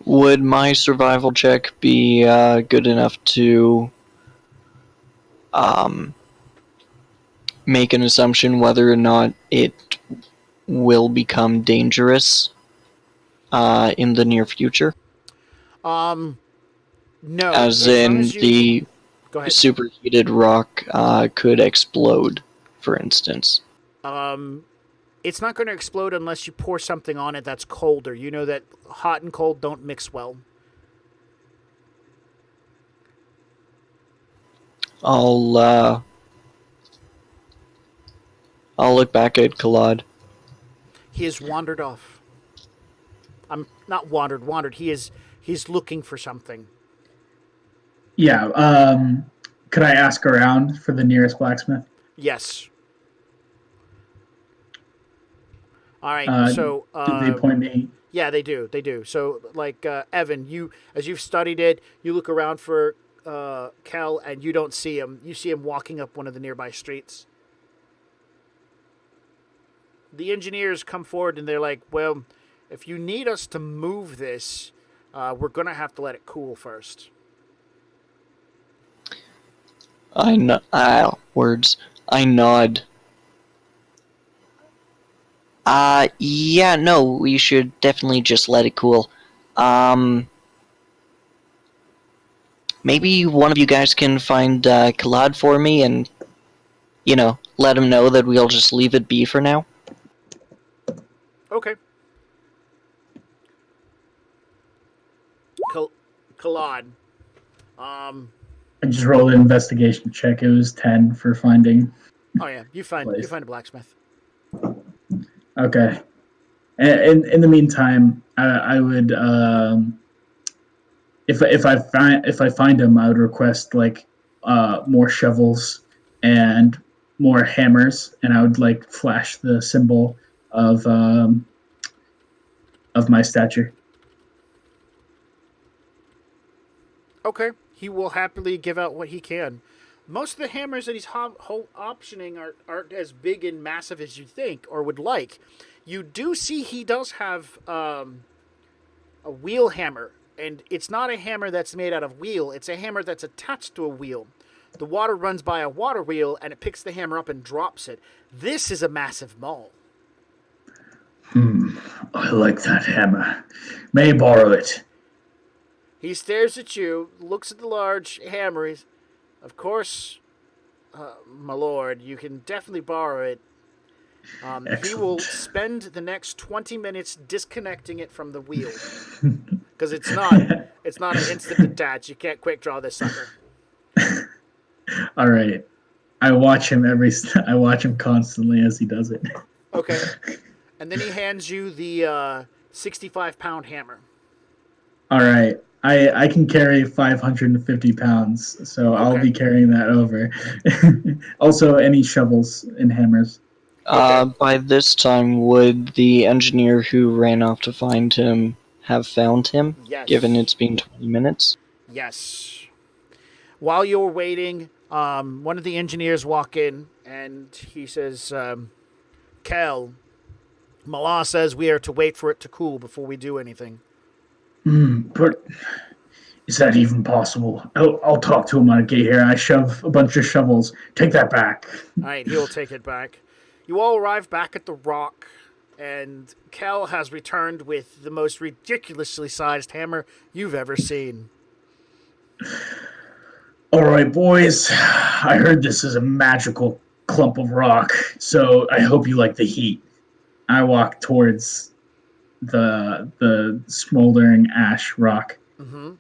Would my survival check be good enough to make an assumption whether or not it will become dangerous in the near future? No. As as long in, as you- the Go ahead. superheated rock could explode, for instance. It's not going to explode unless you pour something on it that's colder. You know that hot and cold don't mix well. I'll look back at Kalad. He has wandered off. I'm not wandered. He's looking for something. Yeah. Could I ask around for the nearest blacksmith? Yes. All right. So Did they point me? yeah, they do. They do. So like Evan, as you've studied it, you look around for Kel and you don't see him. You see him walking up one of the nearby streets. The engineers come forward and they're like, well, if you need us to move this, we're going to have to let it cool first. I nod. Yeah, no, we should definitely just let it cool. Maybe one of you guys can find Kalad for me and, let him know that we'll just leave it be for now. Okay. Kalad. I just rolled an investigation check. It was 10 for finding. Oh yeah, you find a blacksmith. Okay. And in the meantime, I would if I find him, I would request like more shovels and more hammers, and I would like flash the symbol of my stature. Okay, he will happily give out what he can. Most of the hammers that he's optioning aren't as big and massive as you think or would like. You do see he does have a wheel hammer, and it's not a hammer that's made out of wheel. It's a hammer that's attached to a wheel. The water runs by a water wheel, and it picks the hammer up and drops it. This is a massive maul. I like that hammer. May I borrow it? He stares at you, looks at the large hammer. Of course, my lord, you can definitely borrow it. He will spend the next 20 minutes disconnecting it from the wheel. Because it's not an instant attach. You can't quick draw this sucker. All right. I watch him constantly as he does it. Okay. And then he hands you the 65-pound hammer. All right. I can carry 550 pounds, so I'll be carrying that over. Also, any shovels and hammers. By this time, would the engineer who ran off to find him have found him? Yes. Given it's been 20 minutes? Yes. While you're waiting, one of the engineers walk in, and he says, Kel, Mala says we are to wait for it to cool before we do anything. But is that even possible? I'll talk to him when I get here. I shove a bunch of shovels. Take that back. All right, he'll take it back. You all arrive back at the rock, and Kel has returned with the most ridiculously sized hammer you've ever seen. All right, boys. I heard this is a magical clump of rock, so I hope you like the heat. I walk towards the smoldering ash rock. Mm-hmm.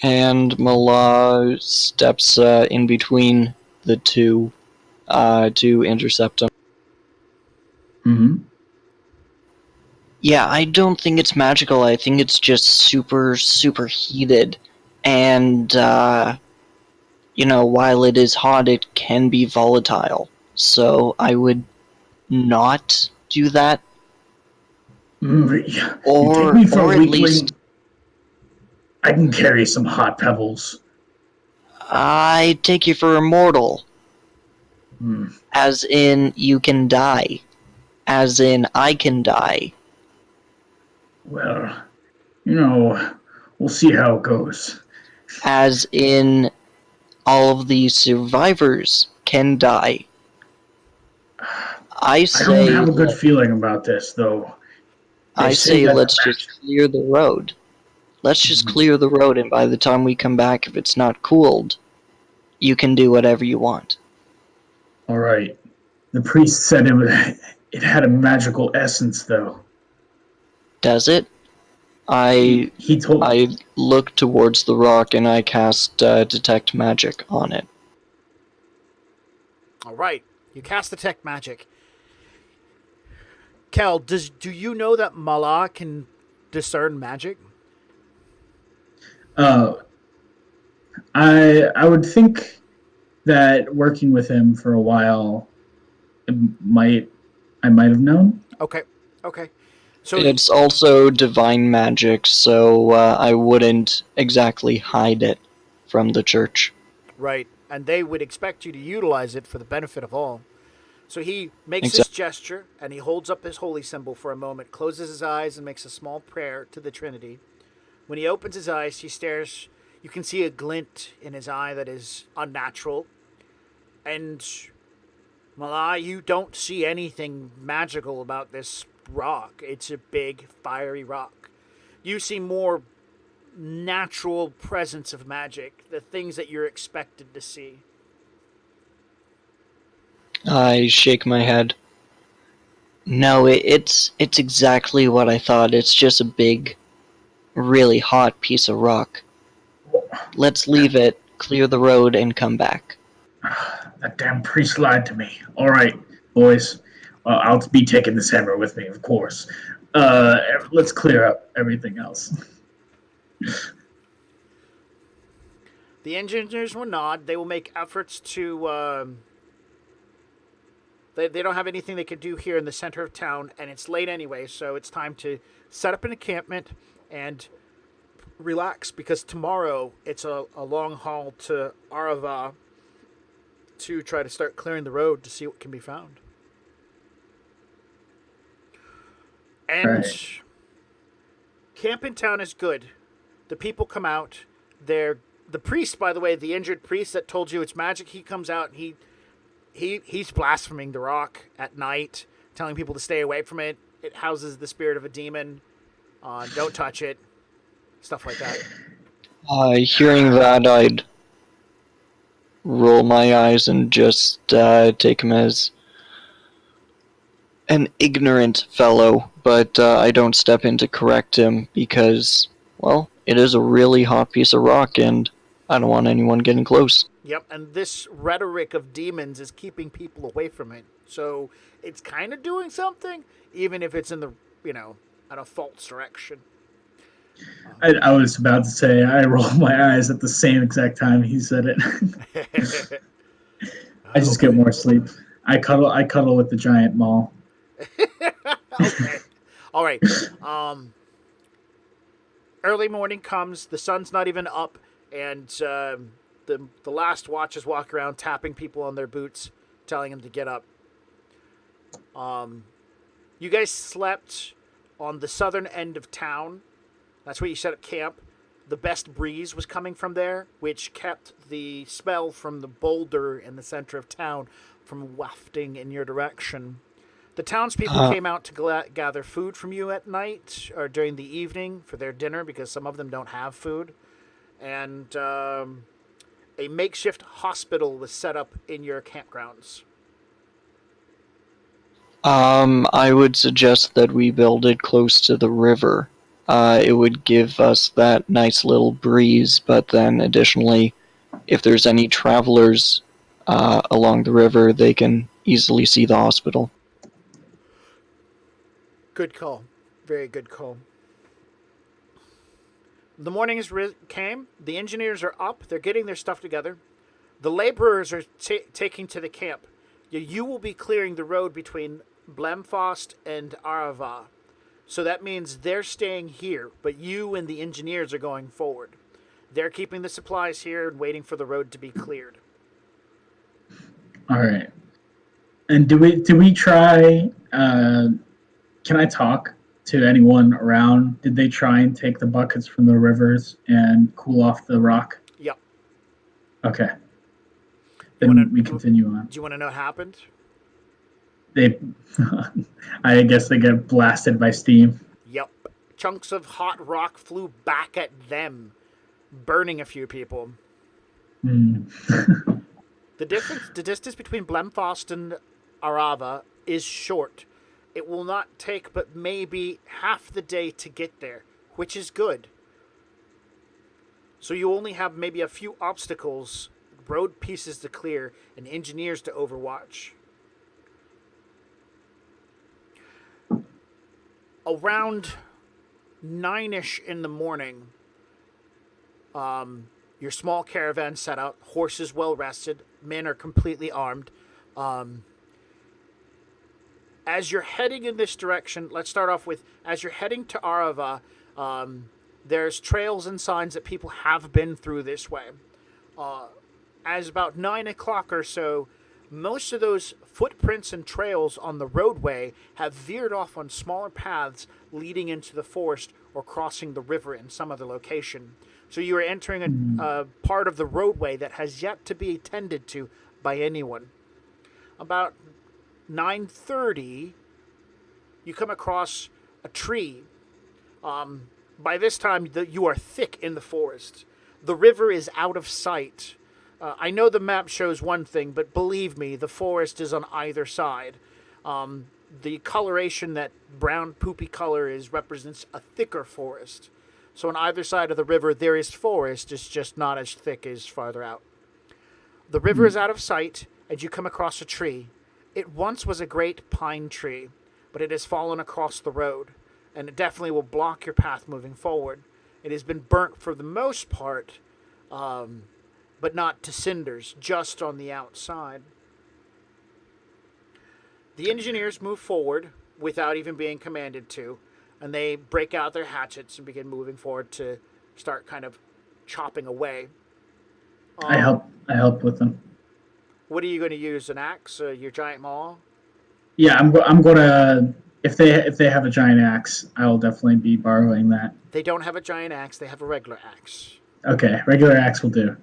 And Mala steps in between the two to intercept him. Mm-hmm. Yeah, I don't think it's magical. I think it's just super, super heated. And, while it is hot, it can be volatile. So I would not do that, You take or me for or a at weakling. least I can carry some hot pebbles. I take you for immortal, Hmm. as in you can die, as in I can die. Well, we'll see how it goes. As in all of the survivors can die. I I don't say have a good feeling about this, though. They I say say that let's just clear the road. Let's just clear the road, and by the time we come back, if it's not cooled, you can do whatever you want. All right. The priest said it had a magical essence, though. Does it? I He told. I look towards the rock and I cast detect magic on it. All right. You cast detect magic. Kel, do you know that Mala can discern magic? Uh, I would think that working with him for a while, it might I might have known. Okay. Okay. So It's also divine magic, so I wouldn't exactly hide it from the church. right, and they would expect you to utilize it for the benefit of all. So he makes this Exactly. gesture and he holds up his holy symbol for a moment, closes his eyes, and makes a small prayer to the Trinity. When he opens his eyes, he stares. You can see a glint in his eye that is unnatural. And Malai, you don't see anything magical about this rock. It's a big, fiery rock. You see more natural presence of magic, the things that you're expected to see. I shake my head. No, it's exactly what I thought. It's just a big, really hot piece of rock. Let's leave it, clear the road, and come back. That damn priest lied to me. All right, boys. I'll be taking this hammer with me, of course. Let's clear up everything else. The engineers will nod. They will make efforts to. They don't have anything they can do here in the center of town, and it's late anyway, so it's time to set up an encampment and relax because tomorrow it's a long haul to Arava to try to start clearing the road to see what can be found. All And right. camp in town is good. The people come out. They're the priest, by the way, the injured priest that told you it's magic. He comes out and he's blaspheming the rock at night, telling people to stay away from it. It houses the spirit of a demon. Don't touch it. Stuff like that. Hearing that, I'd roll my eyes and just take him as an ignorant fellow, but I don't step in to correct him because, well, it is a really hot piece of rock and I don't want anyone getting close. Yep, and this rhetoric of demons is keeping people away from it. So it's kind of doing something, even if it's in the, at a false direction. I was about to say I rolled my eyes at the same exact time he said it. I just get more sleep. I cuddle with the giant mall. Okay. All right. Early morning comes. The sun's not even up, and the last watches walk around tapping people on their boots, telling them to get up. You guys slept on the southern end of town. That's where you set up camp. The best breeze was coming from there, which kept the smell from the boulder in the center of town from wafting in your direction. The townspeople came out to gather food from you at night or during the evening for their dinner because some of them don't have food. And a makeshift hospital was set up in your campgrounds. I would suggest that we build it close to the river. It would give us that nice little breeze, but then additionally, if there's any travelers along the river, they can easily see the hospital. Good call. Very good call. The morning came. The engineers are up. They're getting their stuff together. The laborers are taking to the camp. You will be clearing the road between Blemfost and Arava. So that means they're staying here, but you and the engineers are going forward. They're keeping the supplies here and waiting for the road to be cleared. All right. And do we try? Can I talk to anyone around? Did they try and take the buckets from the rivers and cool off the rock? Yep. Okay. You Then wanna, we continue on. do you want to know what happened? They, I guess they get blasted by steam. Yep. Chunks of hot rock flew back at them, burning a few people. Hmm. The distance between Blemfost and Arava is short. It will not take but maybe half the day to get there, which is good. So you only have maybe a few obstacles, road pieces to clear, and engineers to overwatch. Around 9-ish in the morning, your small caravan set out, horses well rested, men are completely armed. As you're heading in this direction, let's start off with, as you're heading to Arava, there's trails and signs that people have been through this way. As about 9 o'clock or so, most of those footprints and trails on the roadway have veered off on smaller paths leading into the forest or crossing the river in some other location. So you are entering a part of the roadway that has yet to be tended to by anyone. About 9:30, you come across a tree. By this time, you are thick in the forest. The river is out of sight. I know the map shows one thing, but believe me, the forest is on either side. The coloration, that brown poopy color, represents a thicker forest. So on either side of the river, there is forest. It's just not as thick as farther out. The river is out of sight, and you come across a tree. It once was a great pine tree, but it has fallen across the road, and it definitely will block your path moving forward. It has been burnt for the most part, but not to cinders, just on the outside. The engineers move forward without even being commanded to, and they break out their hatchets and begin moving forward to start kind of chopping away. I help with them. What are you going to use? An axe? Your giant maul? Yeah, I'm gonna if they have a giant axe, I'll definitely be borrowing that. They don't have a giant axe. They have a regular axe. Okay, regular axe will do.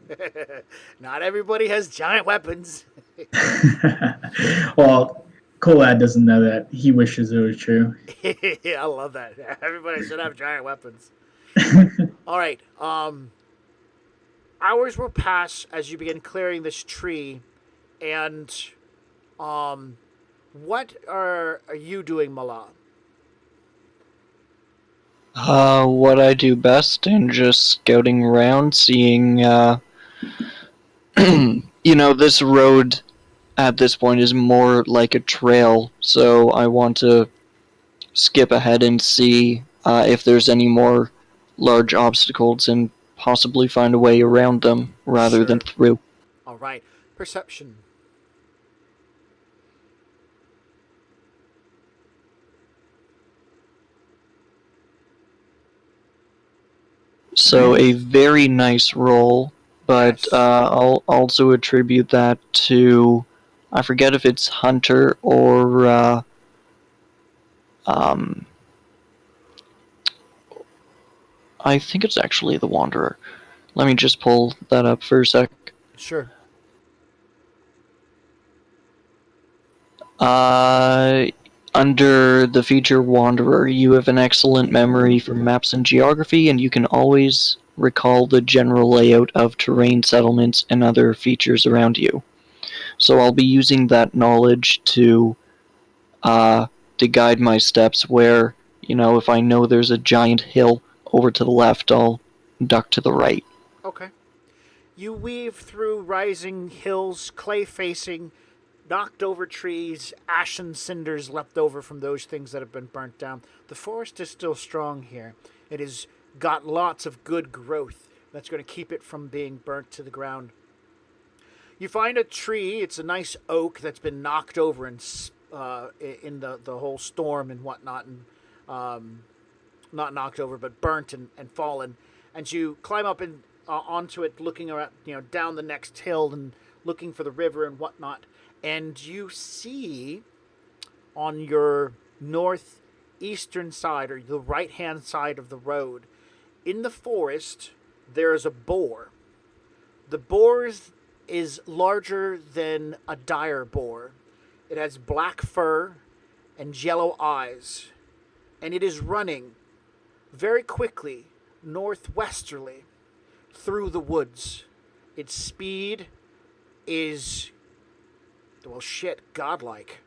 Not everybody has giant weapons. Well, Colad doesn't know that. He wishes it was true. I love that. Everybody should have giant weapons. All right. Hours will pass as you begin clearing this tree, and what are you doing, Mala? What I do best, and just scouting around, seeing, this road at this point is more like a trail, so I want to skip ahead and see if there's any more large obstacles and possibly find a way around them rather than through. All right. Perception. So a very nice roll, but Yes. I'll also attribute that to, I forget if it's Hunter or I think it's actually the Wanderer. Let me just pull that up for a sec. Sure. Under the feature Wanderer, you have an excellent memory for maps and geography, and you can always recall the general layout of terrain, settlements, and other features around you. So I'll be using that knowledge to guide my steps where, if I know there's a giant hill over to the left, I'll duck to the right. Okay. You weave through rising hills, clay-facing, knocked over trees, ashen cinders left over from those things that have been burnt down. The forest is still strong here. It has got lots of good growth that's going to keep it from being burnt to the ground. You find a tree. It's a nice oak that's been knocked over and in the whole storm and whatnot, and not knocked over, but burnt and fallen. And you climb up and onto it, looking around, down the next hill and looking for the river and whatnot. And you see on your northeastern side, or the right hand side of the road, in the forest, there is a boar. The boar is larger than a dire boar. It has black fur and yellow eyes, and it is running very quickly northwesterly through the woods. Its speed is, well, shit, godlike.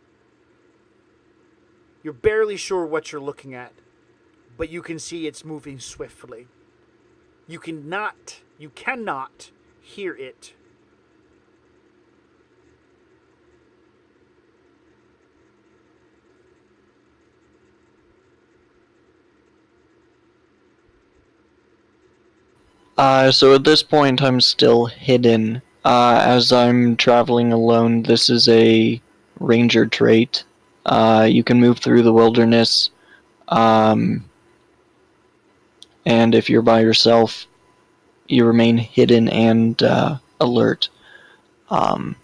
You're barely sure what you're looking at, but you can see it's moving swiftly. You cannot hear it. So at this point, I'm still hidden. As I'm traveling alone, this is a ranger trait. You can move through the wilderness, and if you're by yourself, you remain hidden and alert. So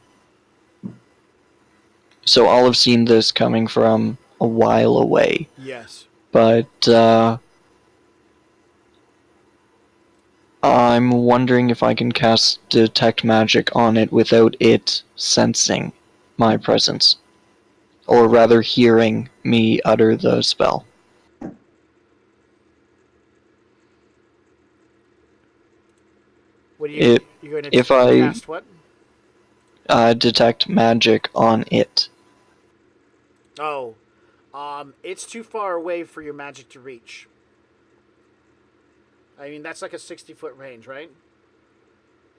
I'll have seen this coming from a while away. Yes. But I'm wondering if I can cast Detect Magic on it without it sensing my presence. Or rather, hearing me utter the spell. What are you going to if I cast? What? Detect Magic on it. Oh, it's too far away for your magic to reach. I mean, that's like a 60-foot range, right?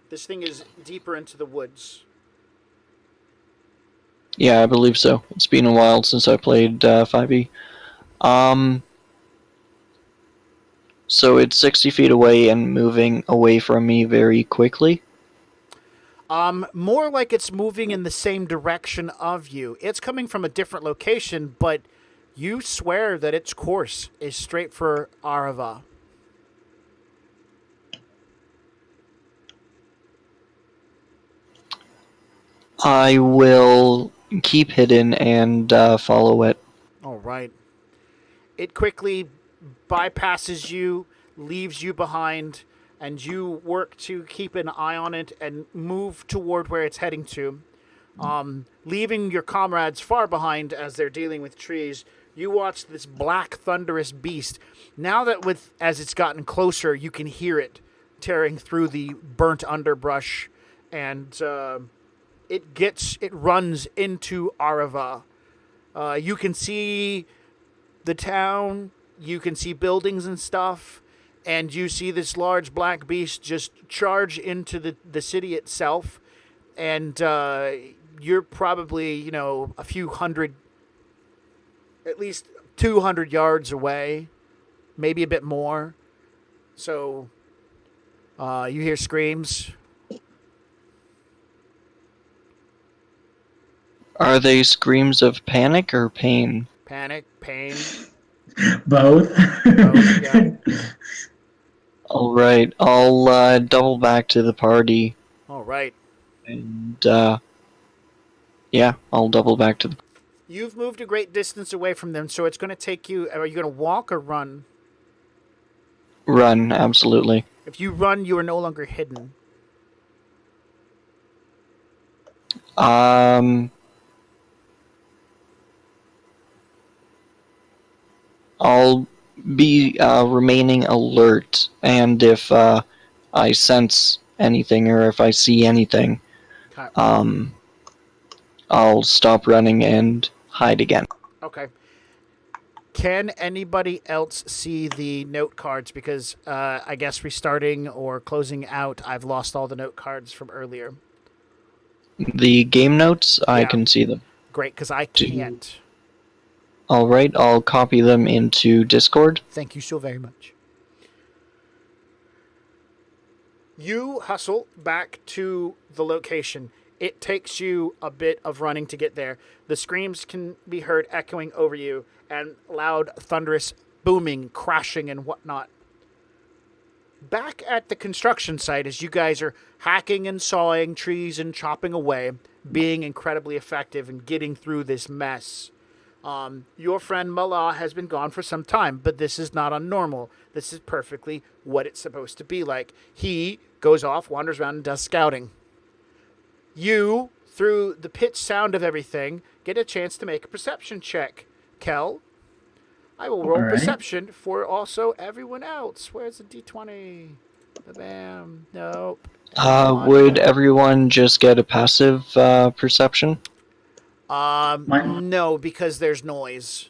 This thing is deeper into the woods. Yeah, I believe so. It's been a while since I played 5e. So it's 60 feet away and moving away from me very quickly. More like it's moving in the same direction of you. It's coming from a different location, but you swear that its course is straight for Arava. I will keep hidden and follow it. All right. It quickly bypasses you, leaves you behind, and you work to keep an eye on it and move toward where it's heading to. Leaving your comrades far behind as they're dealing with trees, you watch this black thunderous beast. Now that as it's gotten closer, you can hear it tearing through the burnt underbrush, and it runs into Arava. You can see the town, you can see buildings and stuff, and you see this large black beast just charge into the city itself, and you're probably, a few hundred, at least 200 yards away, maybe a bit more. So you hear screams. Are they screams of panic or pain? Panic, pain. Both. Both, yeah. Alright, I'll double back to the party. All right. And, yeah, I'll double back to the... You've moved a great distance away from them, so it's going to take you... Are you going to walk or run? Run, absolutely. If you run, you are no longer hidden. I'll be remaining alert, and if I sense anything or if I see anything, Okay. I'll stop running and hide again. Okay. Can anybody else see the note cards? Because I guess restarting or closing out, I've lost all the note cards from earlier. The game notes, I Yeah. can see them. Great, because I can't. Alright, I'll copy them into Discord. Thank you so very much. You hustle back to the location. It takes you a bit of running to get there. The screams can be heard echoing over you, and loud, thunderous booming, crashing, and whatnot. Back at the construction site, as you guys are hacking and sawing trees and chopping away, being incredibly effective and getting through this mess. Your friend Mala has been gone for some time, but this is not unnormal. This is perfectly what it's supposed to be like. He goes off, wanders around, and does scouting. You, through the pitch sound of everything, get a chance to make a perception check. Kel, I will roll All right. perception for also everyone else. Where's the D20? Bam. Nope. Would everyone just get a passive perception? Mine- No, because there's noise.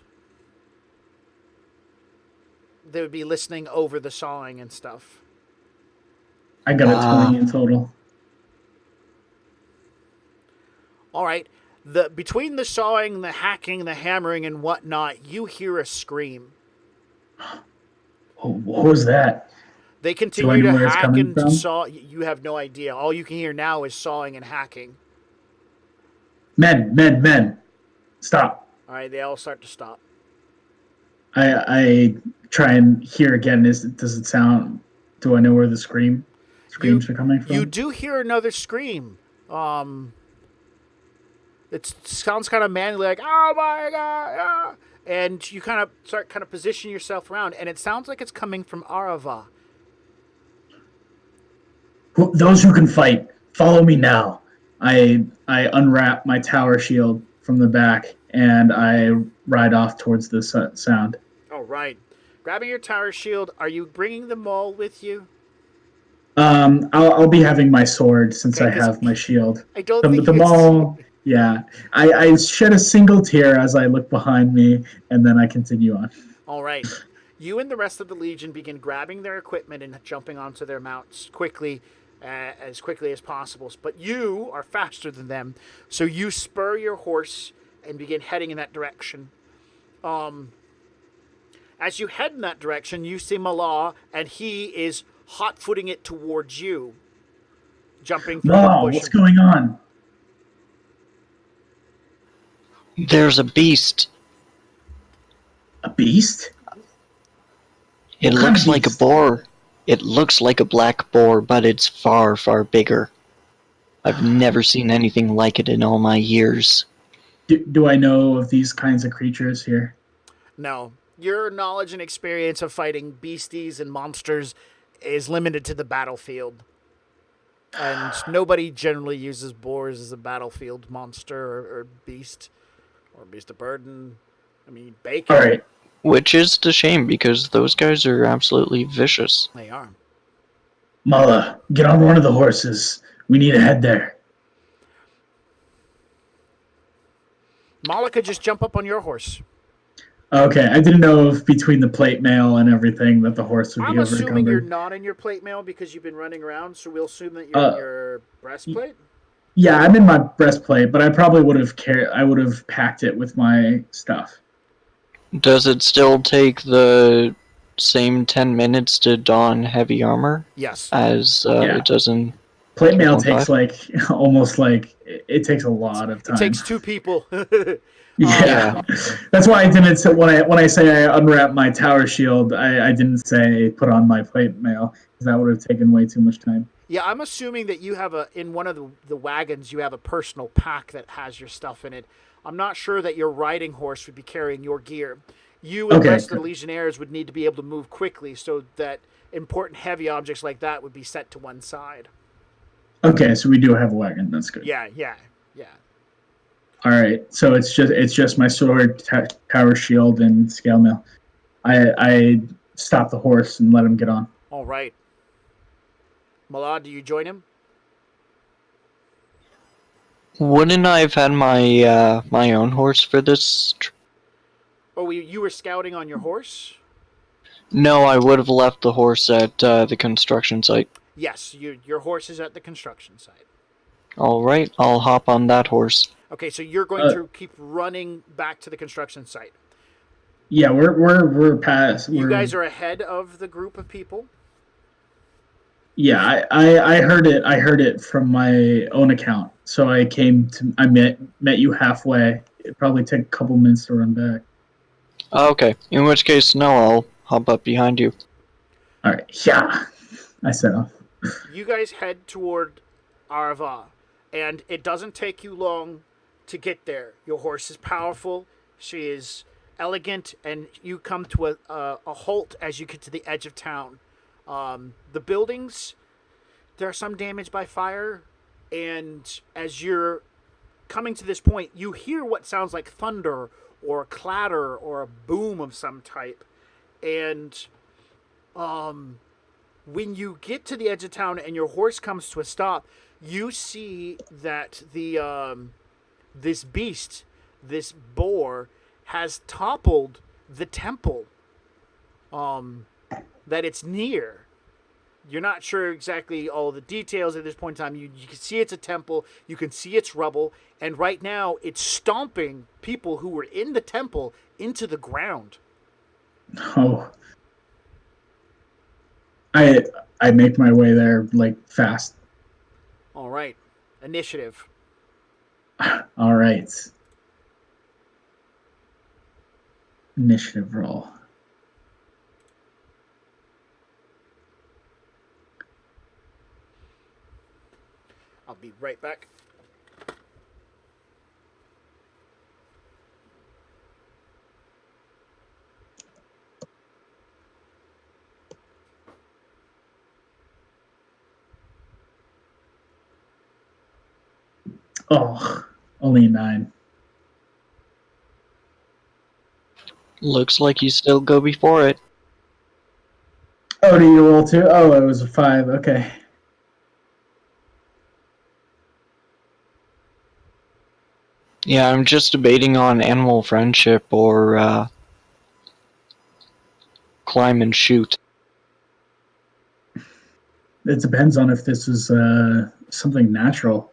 They would be listening over the sawing and stuff. I got a 20 in total. All right. Between the sawing, the hacking, the hammering, and whatnot, you hear a scream. Oh, what was that? They I continue know to where it's hack coming and from? saw. You have no idea. All you can hear now is sawing and hacking. Men. Stop. All right, they all start to stop. I try and hear again. Does it sound? Do I know where the screams are coming from? You do hear another scream. It sounds kind of manly, like "Oh my god!" Ah. And you kind of position yourself around, and it sounds like it's coming from Arava. Those who can fight, follow me now. I unwrap my tower shield from the back and I ride off towards the sound. All right, grabbing your tower shield. Are you bringing them all with you? I'll be having my sword since Okay, I 'cause have my shield. I don't The think you can mall. Yeah, I shed a single tear as I look behind me, and then I continue on. All right. You and the rest of the Legion begin grabbing their equipment and jumping onto their mounts quickly, as quickly as possible. But you are faster than them, so you spur your horse and begin heading in that direction. As you head in that direction, you see Mala, and he is hot-footing it towards you, jumping through the Wow, bush. what's going on? There's a beast. A beast? It What kind looks of like a beast? boar. It looks like a black boar, but it's far, far bigger. I've never seen anything like it in all my years. Do I know of these kinds of creatures here? No. Your knowledge and experience of fighting beasties and monsters is limited to the battlefield. And nobody generally uses boars as a battlefield monster or beast. Or beast of burden. I mean, bacon. All right. Which is a shame because those guys are absolutely vicious. They are. Mala, get on one of the horses. We need to head there. Malika, just jump up on your horse. Okay, I didn't know if between the plate mail and everything that the horse would I'm be assuming you're overcovered. not in your plate mail because you've been running around, so we'll assume that you're in your breastplate. Yeah, I'm in my breastplate, but I probably would have I would have packed it with my stuff. Does it still take the same 10 minutes to don heavy armor Yes. as Yeah. it does in... Plate mail 2.5? takes like almost like it takes a lot of time. It takes two people. Yeah, that's why I didn't say when I say I unwrap my tower shield, I didn't say put on my plate mail because that would have taken way too much time. Yeah, I'm assuming that you have in one of the wagons, you have a personal pack that has your stuff in it. I'm not sure that your riding horse would be carrying your gear. You and the Okay, rest of the good. Legionnaires would need to be able to move quickly so that important heavy objects like that would be set to one side. Okay, so we do have a wagon. That's good. Yeah. All right, so it's just my sword, tower shield, and scale mail. I stop the horse and let him get on. All right. Malad, do you join him? Wouldn't I have had my my own horse for this? Oh, you were scouting on your horse? No, I would have left the horse at the construction site. Yes, your horse is at the construction site. All right, I'll hop on that horse. Okay, so you're going to keep running back to the construction site. Yeah, we're past. You guys are ahead of the group of people. Yeah, I heard it. I heard it from my own account. so I met you halfway. It probably took a couple minutes to run back. Okay, in which case, no, I'll hop up behind you. All right, yeah, I set off. You guys head toward Arva, and it doesn't take you long to get there. Your horse is powerful, she is elegant, and you come to a halt as you get to the edge of town. The buildings, there are some damaged by fire, and as you're coming to this point, you hear what sounds like thunder or a clatter or a boom of some type. And when you get to the edge of town and your horse comes to a stop, you see that this beast, this boar, has toppled the temple that it's near. You're not sure exactly all the details at this point in time. You can see it's a temple. You can see its rubble. And right now, it's stomping people who were in the temple into the ground. Oh, I make my way there like fast. All right. Initiative. All right. Initiative roll. I'll be right back. Oh, only 9. Looks like you still go before it. Oh, do you roll 2? Oh, it was a 5. Okay. Yeah, I'm just debating on animal friendship or climb and shoot. It depends on if this is something natural.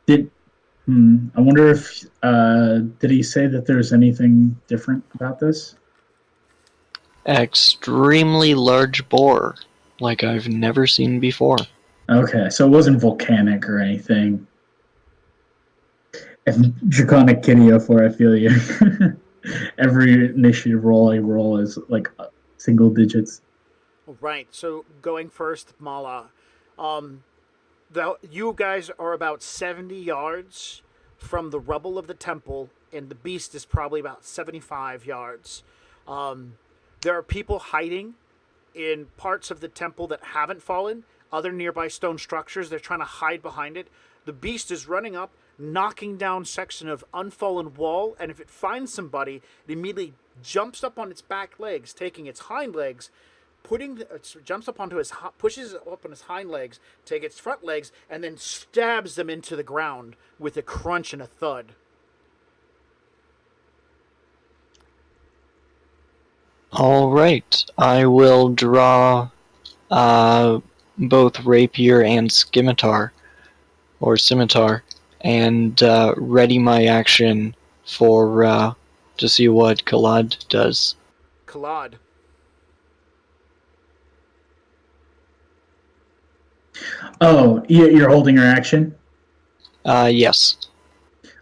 I wonder if did he say that there's anything different about this? Extremely large boar, like I've never seen before. Okay, so it wasn't volcanic or anything. And Draconic Kitty 04, I feel you. Every initiative roll I roll is like single digits. Right. So going first, Mala. You guys are about 70 yards from the rubble of the temple, and the beast is probably about 75 yards. There are people hiding in parts of the temple that haven't fallen, other nearby stone structures. They're trying to hide behind it. The beast is running up, knocking down section of unfallen wall, and if it finds somebody, it immediately jumps up on its back legs, taking its hind legs, jumps up onto pushes it up on his hind legs, take its front legs, and then stabs them into the ground with a crunch and a thud. All right, I will draw both rapier and scimitar, and ready my action for to see what Kalad does. Kalad. Oh, you're holding your action? Yes.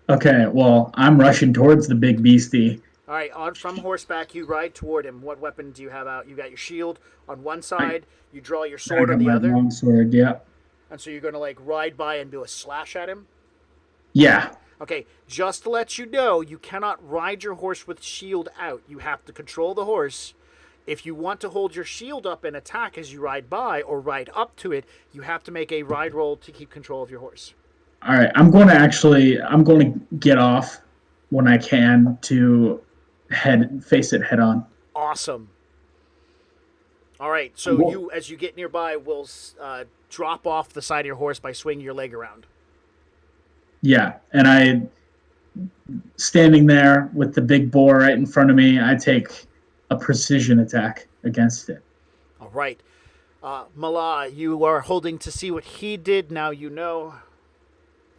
Okay, well, I'm rushing towards the big beastie. All right, from horseback, you ride toward him. What weapon do you have out? You got your shield on one side, you draw your sword on the other. Long sword, yeah. And so you're going to like ride by and do a slash at him? Yeah. Okay, just to let you know, you cannot ride your horse with shield out. You have to control the horse. If you want to hold your shield up and attack as you ride by or ride up to it, you have to make a ride roll to keep control of your horse. All right, I'm going to get off when I can to face it head on. Awesome. All right, so as you get nearby, will drop off the side of your horse by swinging your leg around. Yeah, and I, standing there with the big boar right in front of me, I take a precision attack against it. All right. Mala, you are holding to see what he did. Now you know.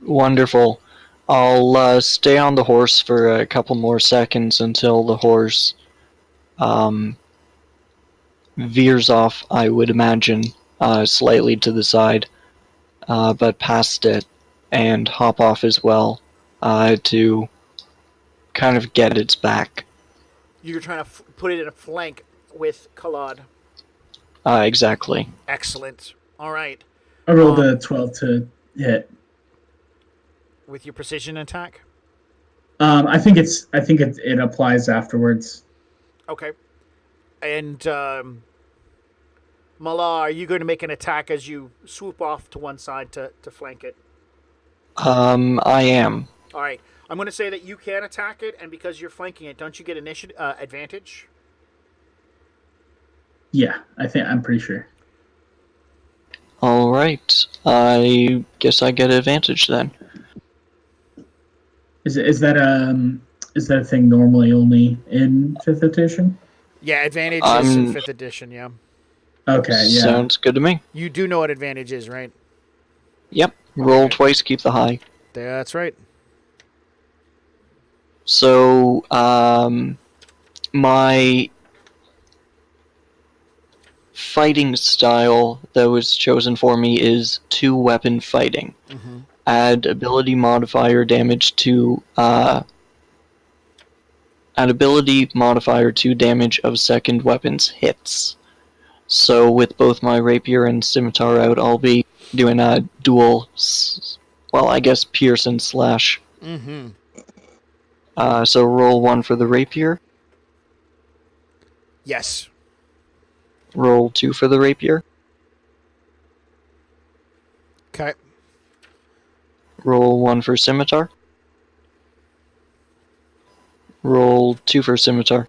Wonderful. I'll stay on the horse for a couple more seconds until the horse veers off, I would imagine, slightly to the side. but passed it, and hop off as well to kind of get its back. You're trying to put it in a flank with Kalad. Exactly. Excellent. All right. I rolled a 12 to hit. With your precision attack? I think it applies afterwards. Okay. And Mala, are you going to make an attack as you swoop off to one side to flank it? I am. All right. I'm going to say that you can attack it, and because you're flanking it, don't you get initiative advantage? Yeah, I'm pretty sure. All right. I guess I get advantage then. Is that a thing normally only in 5th edition? Yeah, advantage is in 5th edition, yeah. Okay, yeah. Sounds good to me. You do know what advantage is, right? Yep. Roll Okay. twice, keep the high. That's right. So, my fighting style that was chosen for me is 2-weapon fighting. Mm-hmm. Add ability modifier damage to add ability modifier to damage of second weapon's hits. So with both my rapier and scimitar out, I'll be doing a dual, well, I guess Pearson slash. Mm-hmm. So roll 1 for the rapier. Yes. Roll 2 for the rapier. Okay. Roll 1 for scimitar. Roll 2 for scimitar.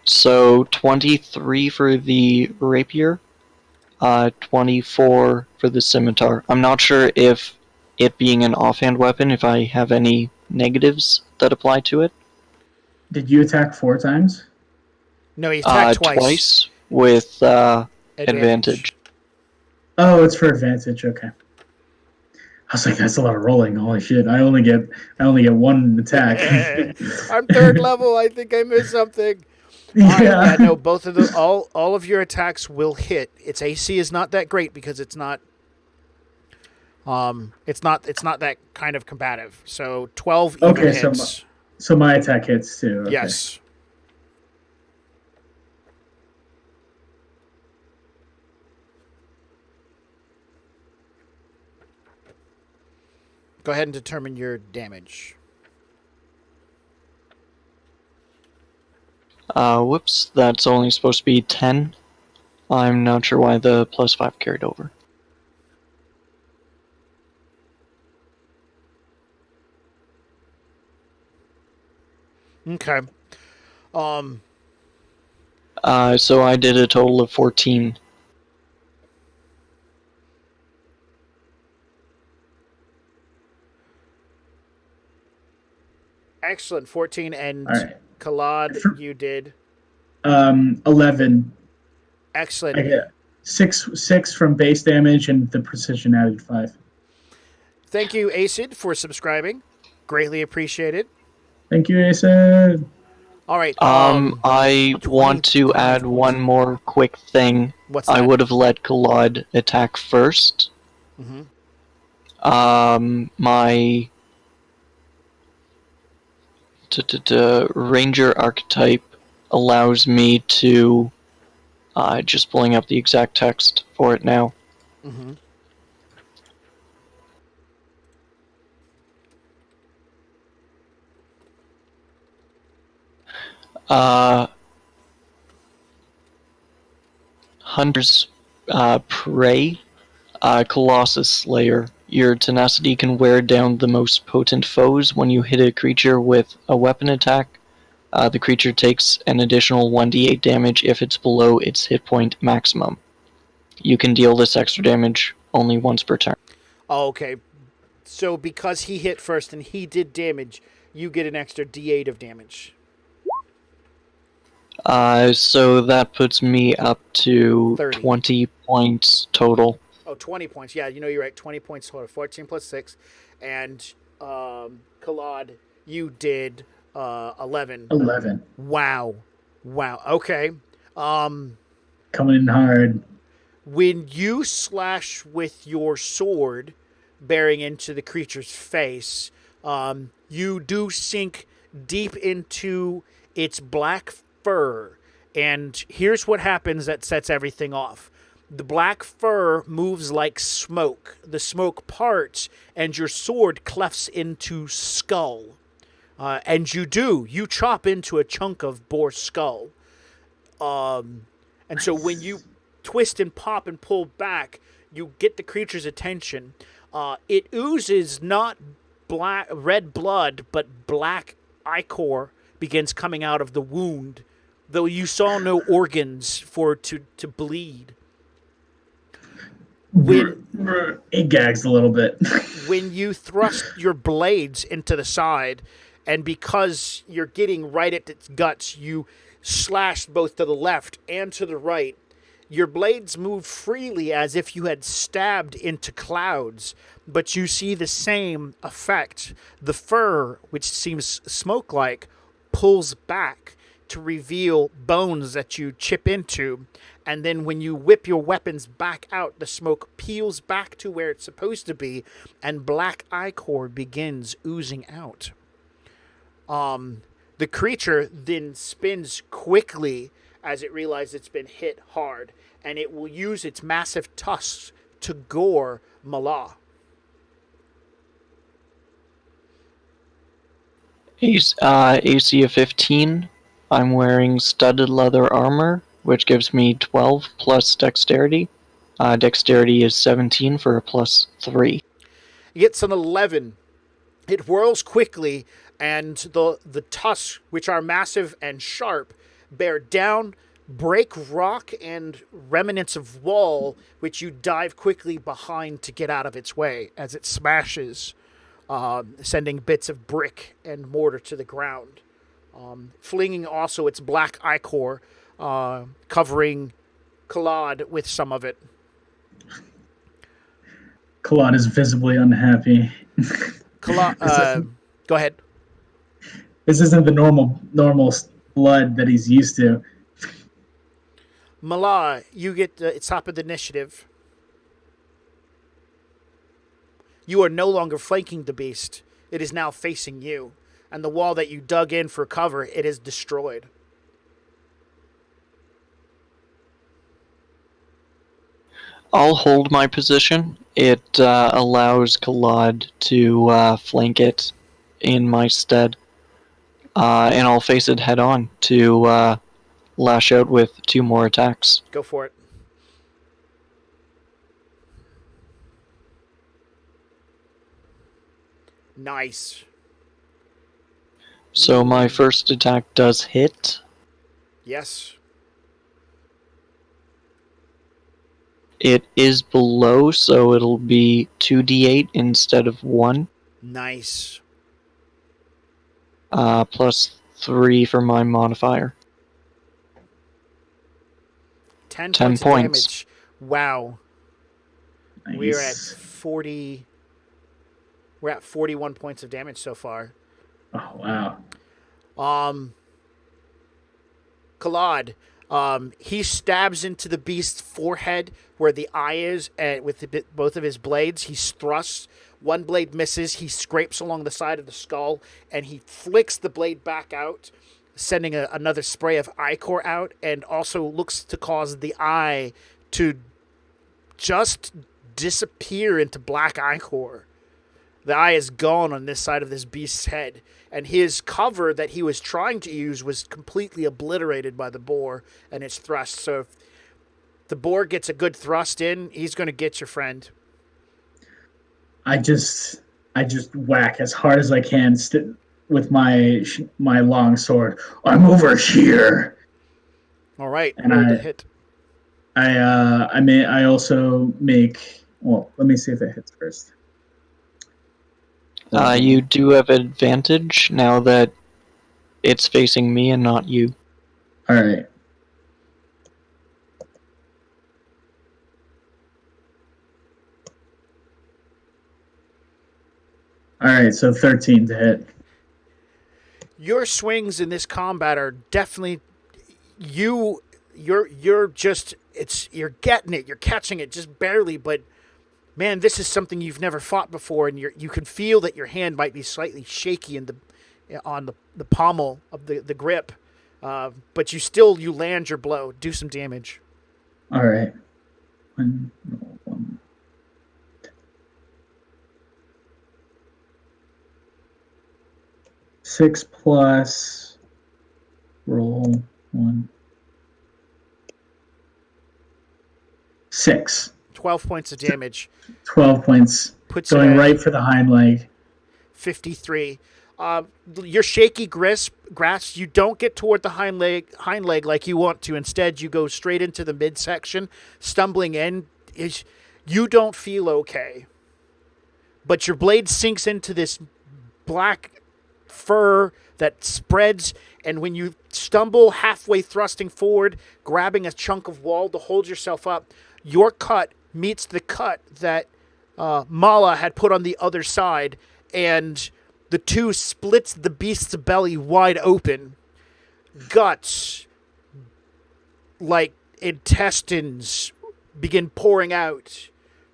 So 23 for the rapier, 24 for the scimitar. I'm not sure if it being an offhand weapon, if I have any negatives that apply to it. Did you attack 4 times? No, he attacked twice. Twice with advantage. Oh, it's for advantage. Okay. I was like, that's a lot of rolling. Holy shit! I only get 1 attack. I'm 3rd level. I think I missed something. Yeah. Yeah, no, both of the all of your attacks will hit. Its AC is not that great because it's not that kind of combative. So 12 even Okay, hits. So my attack hits too. Okay. Yes. Go ahead and determine your damage. Whoops, that's only supposed to be 10. I'm not sure why the +5 carried over. Okay. So I did a total of 14. Excellent. 14 and All right. Kalad, you did. 11. Excellent. I get 6 from base damage and the precision added 5. Thank you, Acid, for subscribing. Greatly appreciated. Thank you, Asen. All right. I want to add one more quick thing. What's that? I would have let Kalad attack first. Mm-hmm. My Ranger archetype allows me to just pulling up the exact text for it now. Mm-hmm. Hunter's Prey, Colossus Slayer. Your tenacity can wear down the most potent foes. When you hit a creature with a weapon attack, the creature takes an additional 1d8 damage if it's below its hit point maximum. You can deal this extra damage only once per turn. Oh, okay. So because he hit first and he did damage, you get an extra D8 of damage. So that puts me up to 30. 20 points total. Oh, 20 points. Yeah, you're right. 20 points total. 14 plus 6. And Kalad, you did 11. 11. Wow. Okay. Coming in hard. When you slash with your sword, bearing into the creature's face, you do sink deep into its black fur. And here's what happens that sets everything off. The black fur moves like smoke. The smoke parts, and your sword clefts into skull. And you chop into a chunk of boar skull. And so when you twist and pop and pull back, you get the creature's attention. It oozes not red blood, but black ichor begins coming out of the wound, though you saw no organs for it to bleed. It gags a little bit. When you thrust your blades into the side, and because you're getting right at its guts, you slash both to the left and to the right. Your blades move freely as if you had stabbed into clouds, but you see the same effect. The fur, which seems smoke-like, pulls back to reveal bones that you chip into, and then when you whip your weapons back out, the smoke peels back to where it's supposed to be, and black ichor begins oozing out. The creature then spins quickly as it realizes it's been hit hard, and it will use its massive tusks to gore Malah. AC of 15. I'm wearing studded leather armor, which gives me 12 plus dexterity. Dexterity is 17 for a plus 3. It gets an 11. It whirls quickly, and the tusks, which are massive and sharp, bear down, break rock and remnants of wall, which you dive quickly behind to get out of its way as it smashes, sending bits of brick and mortar to the ground. Flinging also its black ichor, covering Kalad with some of it. Kalad is visibly unhappy. Kalad, go ahead. This isn't the normal blood that he's used to. Malah, you get its top of the initiative. You are no longer flanking the beast. It is now facing you. And the wall that you dug in for cover, it is destroyed. I'll hold my position. It allows Kalad to flank it in my stead. And I'll face it head on to lash out with 2 more attacks. Go for it. Nice. So my first attack does hit. Yes. It is below, so it'll be 2d8 instead of 1. Nice. Plus 3 for my modifier. 10 10 points. Of points. damage. Wow. Nice. We're at 40. We're at 41 points of damage so far. Oh, wow. Kalad, he stabs into the beast's forehead where the eye is, and with both of his blades, he thrusts. One blade misses. He scrapes along the side of the skull, and he flicks the blade back out, sending another spray of ichor out, and also looks to cause the eye to just disappear into black ichor. The eye is gone on this side of this beast's head, and his cover that he was trying to use was completely obliterated by the boar and its thrust. So if the boar gets a good thrust in, he's going to get your friend. I just whack as hard as I can with my long sword. I'm over here. All right, And roll the hit. I also make. Well, let me see if it hits first. You do have advantage now that it's facing me and not you. All right. All right, so 13 to hit. Your swings in this combat are definitely... You you're just you're getting it, you're catching it just barely, but man, this is something you've never fought before, and you can feel that your hand might be slightly shaky on the pommel of the grip, but you land your blow. Do some damage. All right. 6 plus roll 1. 6. 12 points of damage. 12 points. Puts Going it at right for the hind leg. 53. Your shaky grasp, you don't get toward the hind leg like you want to. Instead, you go straight into the midsection, stumbling in. You don't feel okay. But your blade sinks into this black fur that spreads, and when you stumble halfway thrusting forward, grabbing a chunk of wall to hold yourself up, your cut meets the cut that Mala had put on the other side, and the two splits the beast's belly wide open. Guts, like intestines, begin pouring out.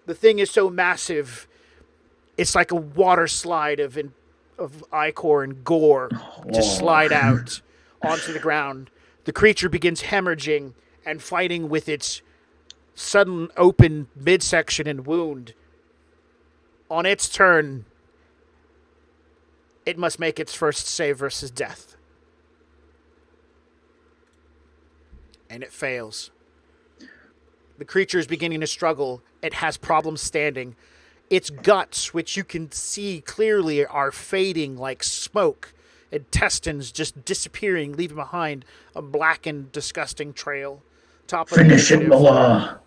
The thing is so massive, it's like a water slide of ichor and gore just slide out onto the ground. The creature begins hemorrhaging and fighting with its sudden open midsection and wound. On its turn, it must make its first save versus death. And it fails. The creature is beginning to struggle. It has problems standing. Its guts, which you can see clearly, are fading like smoke. Intestines just disappearing, leaving behind a blackened, disgusting trail. Top of Finish him, Mala.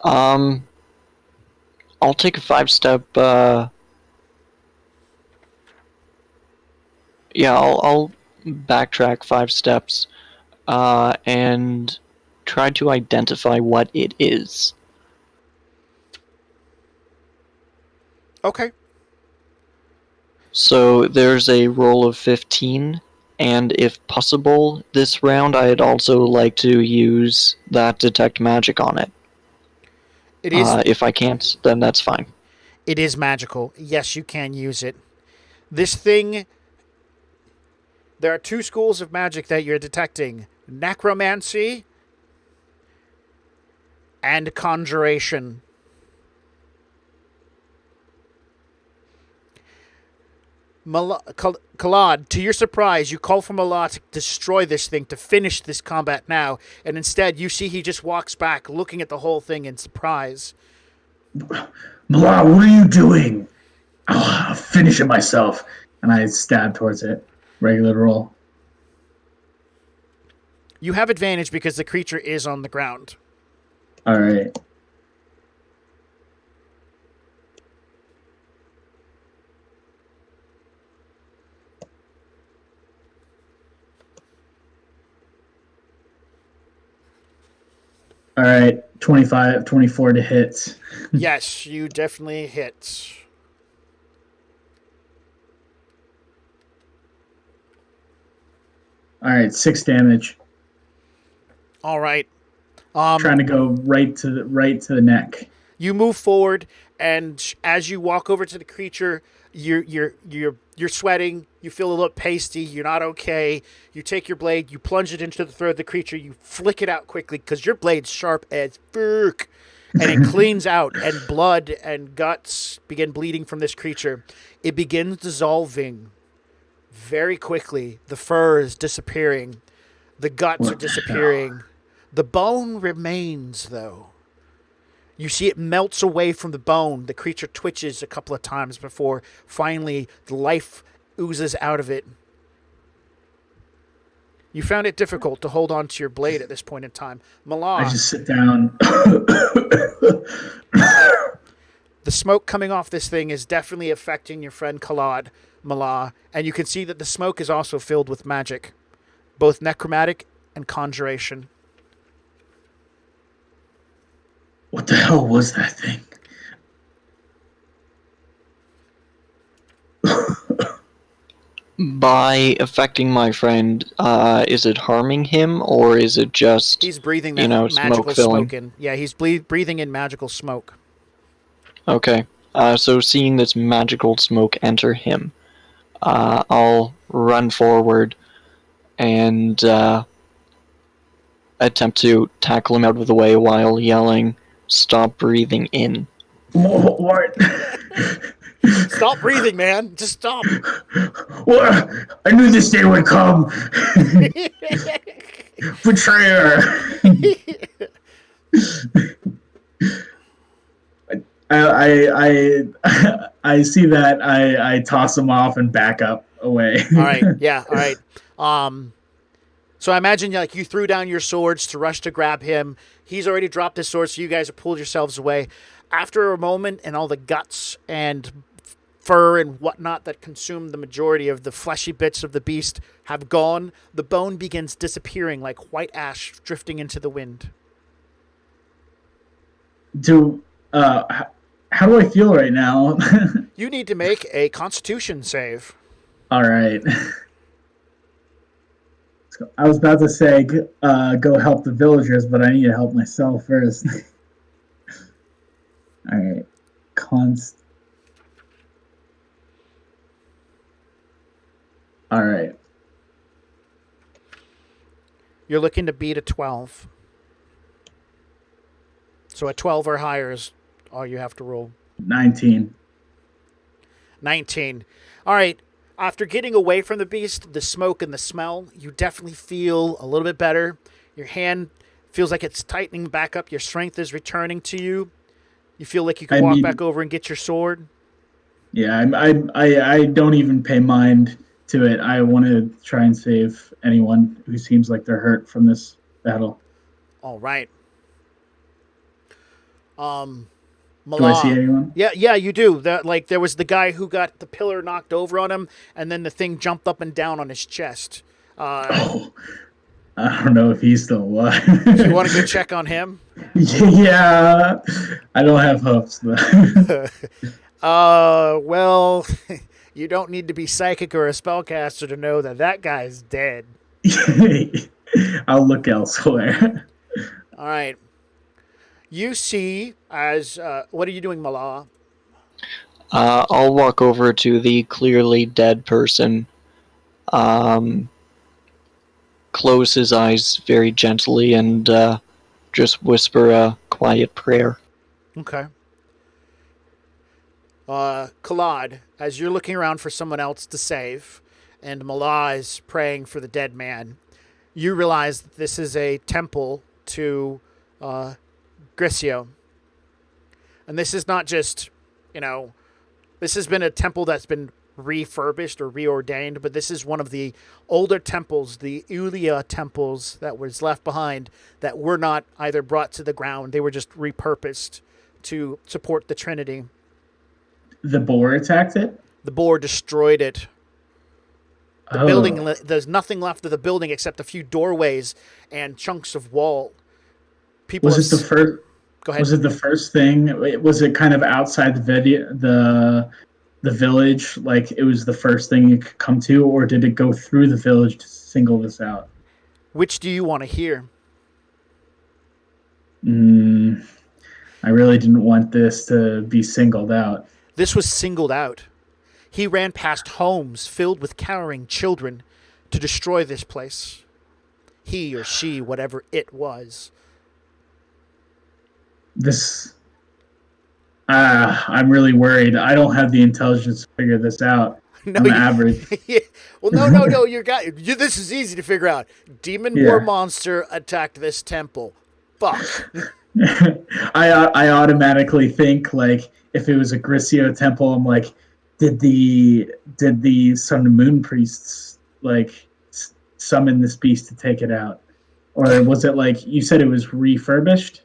I'll take a 5-step. I'll backtrack 5 steps, and try to identify what it is. Okay. So there's a roll of 15, and if possible, this round I'd also like to use that detect magic on it. It is. If I can't, then that's fine. It is magical. Yes, you can use it. This thing. There are 2 schools of magic that you're detecting: necromancy and conjuration. Kalad, to your surprise, you call for Mala to destroy this thing, to finish this combat now, and instead you see he just walks back, looking at the whole thing in surprise. Mala, what are you doing? I'll finish it myself. And I stab towards it. Regular roll. You have advantage because the creature is on the ground. All right. All right, 24 to hit. Yes, you definitely hit. All right, 6 damage. All right. Trying to go right to the neck. You move forward, and as you walk over to the creature, you're sweating. You feel a little pasty. You're not okay. You take your blade. You plunge it into the throat of the creature. You flick it out quickly because your blade's sharp as fuck, and it cleans out. And blood and guts begin bleeding from this creature. It begins dissolving very quickly. The fur is disappearing. The guts are disappearing. The bone remains, though. You see it melts away from the bone. The creature twitches a couple of times before finally the life oozes out of it. You found it difficult to hold on to your blade at this point in time. Mala, I just sit down. the smoke coming off this thing is definitely affecting your friend Kalad, Mala, and you can see that the smoke is also filled with magic, both necromantic and conjuration. What the hell was that thing? By affecting my friend, is it harming him or is it just He's breathing you that know magical smoke filling? smoke in. Yeah, he's breathing in magical smoke. Okay. So seeing this magical smoke enter him, I'll run forward and attempt to tackle him out of the way while yelling, "Stop breathing in." What? Stop breathing, man. Just stop. What? I knew this day would come. Betrayer. I see that. I toss him off and back up away. All right. Yeah. All right. So I imagine like you threw down your swords to rush to grab him. He's already dropped his sword, so you guys have pulled yourselves away. After a moment, and all the guts and fur and whatnot that consumed the majority of the fleshy bits of the beast have gone, the bone begins disappearing like white ash drifting into the wind. How do I feel right now? You need to make a Constitution save. All right. I was about to say go help the villagers, but I need to help myself first. All right. All right. You're looking to beat a 12. So a 12 or higher is all you have to roll. 19. 19. All right. After getting away from the beast, the smoke and the smell, you definitely feel a little bit better. Your hand feels like it's tightening back up. Your strength is returning to you. You feel like you can walk back over and get your sword. Yeah, I don't even pay mind to it. I want to try and save anyone who seems like they're hurt from this battle. All right. Do I see anyone? Yeah, you do. There was the guy who got the pillar knocked over on him, and then the thing jumped up and down on his chest. I don't know if he's still alive. Do you want to go check on him? Yeah, I don't have hopes. Well, you don't need to be psychic or a spellcaster to know that guy's dead. I'll look elsewhere. All right. You see, as what are you doing, Mala? I'll walk over to the clearly dead person, close his eyes very gently, and just whisper a quiet prayer. Okay. Kalad, as you're looking around for someone else to save, and Mala is praying for the dead man, you realize that this is a temple to Grisio. And this is not just, this has been a temple that's been refurbished or reordained, but this is one of the older temples, the Ulia temples that was left behind that were not either brought to the ground. They were just repurposed to support the Trinity. The boar attacked it? The boar destroyed it. The building, there's nothing left of the building except a few doorways and chunks of wall. Was it the first? Go ahead. Was it the first thing? Was it kind of outside the village? Like it was the first thing you could come to, or did it go through the village to single this out? Which do you want to hear? I really didn't want this to be singled out. This was singled out. He ran past homes filled with cowering children to destroy this place. He or she, whatever it was. I'm really worried. I don't have the intelligence to figure this out. I'm average. Well, no. This is easy to figure out. Demon war monster attacked this temple. Fuck. I automatically think like if it was a Grisio temple, I'm like, did the Sun and Moon priests like summon this beast to take it out, or was it like you said it was refurbished?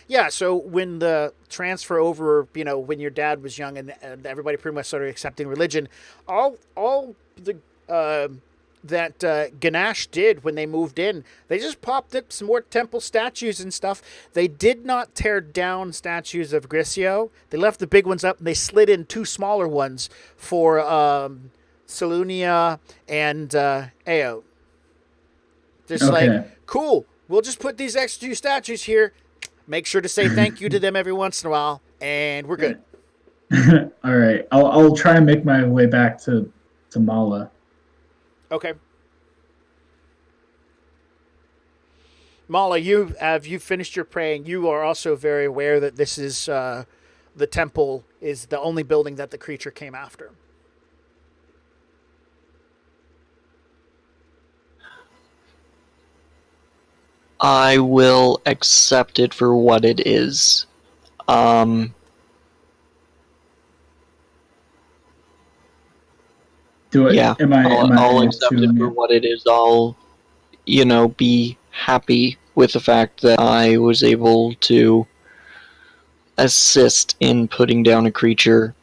Yeah, so when the transfer over, when your dad was young and everybody pretty much started accepting religion, all the that Ganesh did when they moved in. They just popped up some more temple statues and stuff. They did not tear down statues of Grisio. They left the big ones up, and they slid in 2 smaller ones for Salunia and Ao. Just like, cool, we'll just put these extra 2 statues here. Make sure to say thank you to them every once in a while, and we're good. All right. I'll try and make my way back to Mala. Okay. Mala, have you finished your praying? You are also very aware that this is the temple is the only building that the creature came after. I will accept it for what it is. Do it. Yeah, I'll accept it for it? what it is. I'll, be happy with the fact that I was able to assist in putting down a creature,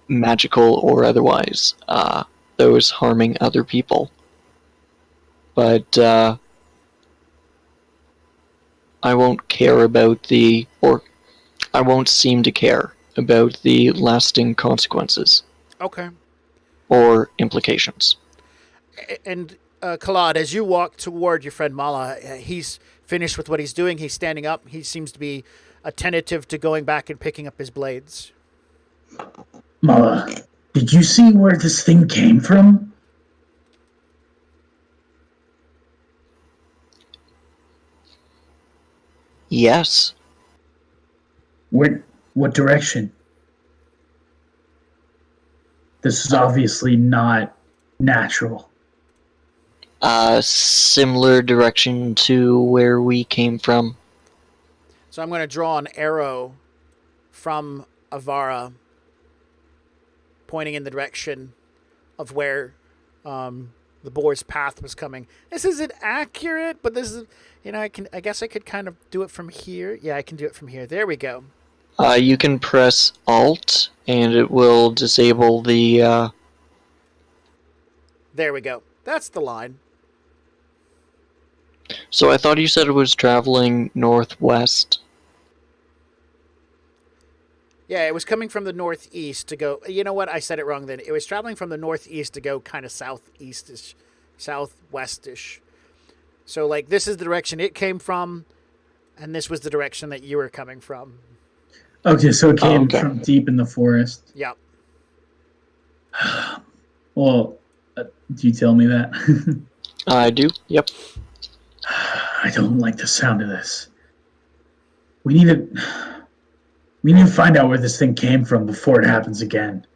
magical or otherwise, that was harming other people. But I won't care about I won't seem to care about the lasting consequences. Okay. Or implications. And Kalad, as you walk toward your friend Mala, he's finished with what he's doing. He's standing up. He seems to be attentive to going back and picking up his blades. Mala, did you see where this thing came from? Yes. What direction? This is obviously not natural. Similar direction to where we came from. So I'm going to draw an arrow from Avara pointing in the direction of where the boar's path was coming. This isn't accurate, but this is, I guess I could kind of do it from here. Yeah, I can do it from here. There we go. You can press Alt, and it will disable the, There we go. That's the line. So I thought you said it was traveling northwest. Yeah, it was coming from the northeast to go... You know what? I said it wrong then. It was traveling from the northeast to go kind of southeast-ish, southwest-ish. So, this is the direction it came from, and this was the direction that you were coming from. Okay, so it came from deep in the forest. Yep. Well, do you tell me that? I do, yep. I don't like the sound of this. We need to find out where this thing came from before it happens again.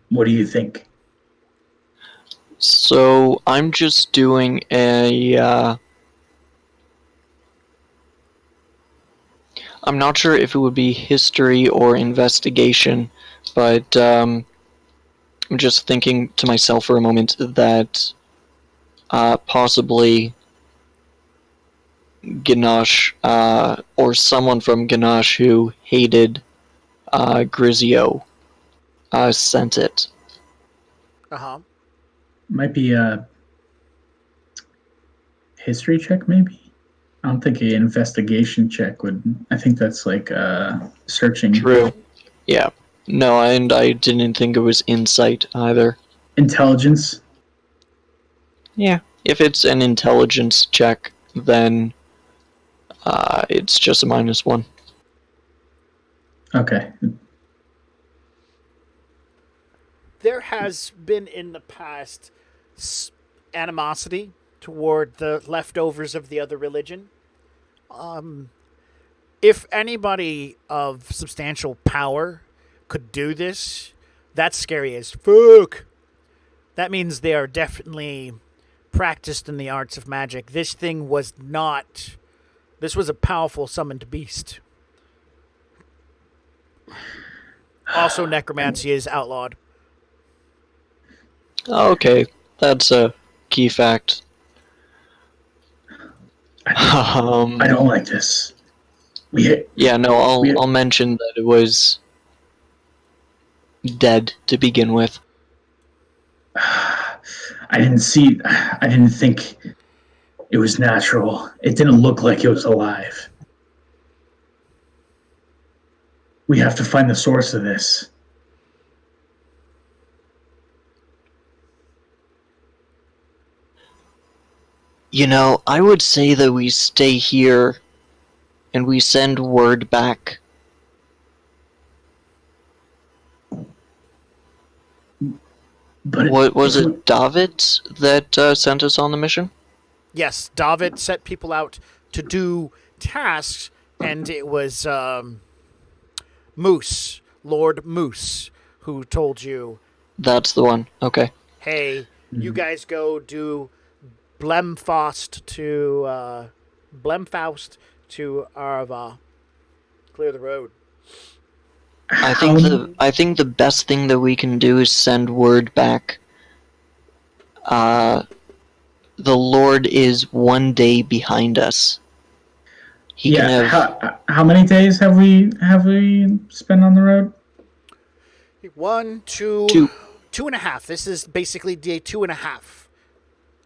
What do you think? So I'm just doing I'm not sure if it would be history or investigation, but I'm just thinking to myself for a moment that possibly Ganesh or someone from Ganesh who hated Grisio sent it. Uh-huh. Might be a history check, maybe? I don't think an investigation check would... I think that's searching. True. Yeah. No, and I didn't think it was insight either. Intelligence? Yeah. If it's an intelligence check, then it's just a -1. Okay. There has been in the past animosity toward the leftovers of the other religion. If anybody of substantial power could do this, that's scary as fuck. That means they are definitely practiced in the arts of magic. This thing was not... This was a powerful summoned beast. Also, necromancy is outlawed. Okay, that's a key fact. I don't like this. Yeah, no, we- I'll mention that it was dead to begin with. I didn't think it was natural. It didn't look like it was alive. We have to find the source of this. You know, I would say that we stay here and we send word back. But What was it, David, that sent us on the mission? Yes, David set people out to do tasks, and it was Moose, Lord Moose, who told you, That's the one. Okay. hey, you guys go do Blemfaust to Arva. Clear the road. I think the best thing that we can do is send word back. The Lord is one day behind us. He can have how many days have we spent on the road? 1, 2, two. 2.5. This is basically day 2.5.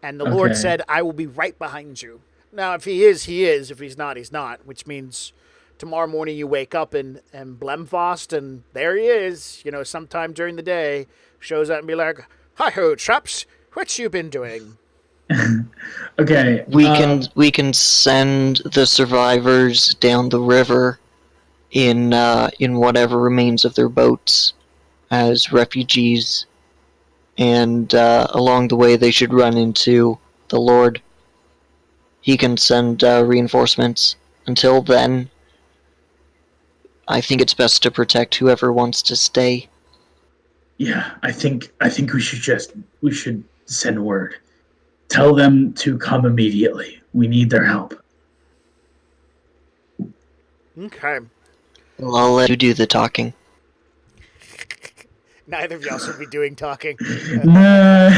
And the Lord Okay. said, I will be right behind you. Now, if he is, he is. If he's not, he's not. Which means tomorrow morning you wake up in Blemfaust, and there he is. You know, sometime during the day, shows up and be like, hi-ho, chaps. What you been doing? Okay. We can send the survivors down the river in whatever remains of their boats as refugees, and along the way they should run into the Lord. He can send reinforcements. Until then, I think it's best to protect whoever wants to stay. Yeah, I think we should send word. Tell them to come immediately. We need their help. Okay. Well, I'll let you do the talking. Neither of y'all should be doing talking. No.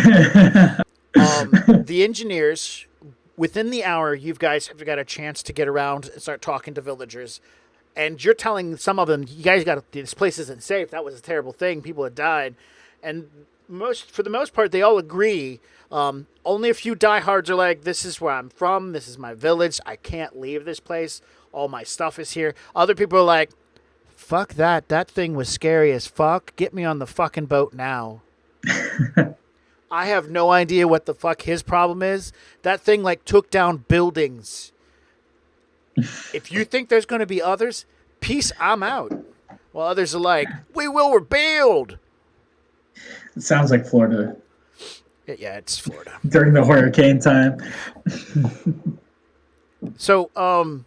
The engineers, within the hour, you guys have got a chance to get around and start talking to villagers. And you're telling some of them, you guys got this place isn't safe. That was a terrible thing. People had died. And for the most part, they all agree. Only a few diehards are like, this is where I'm from. This is my village. I can't leave this place. All my stuff is here. Other people are like, fuck that. That thing was scary as fuck. Get me on the fucking boat now. I have no idea what the fuck his problem is. That thing like took down buildings. If you think there's going to be others, peace, I'm out. While others are like, we will rebuild. It sounds like Florida Yeah, it's Florida. during the hurricane time. So,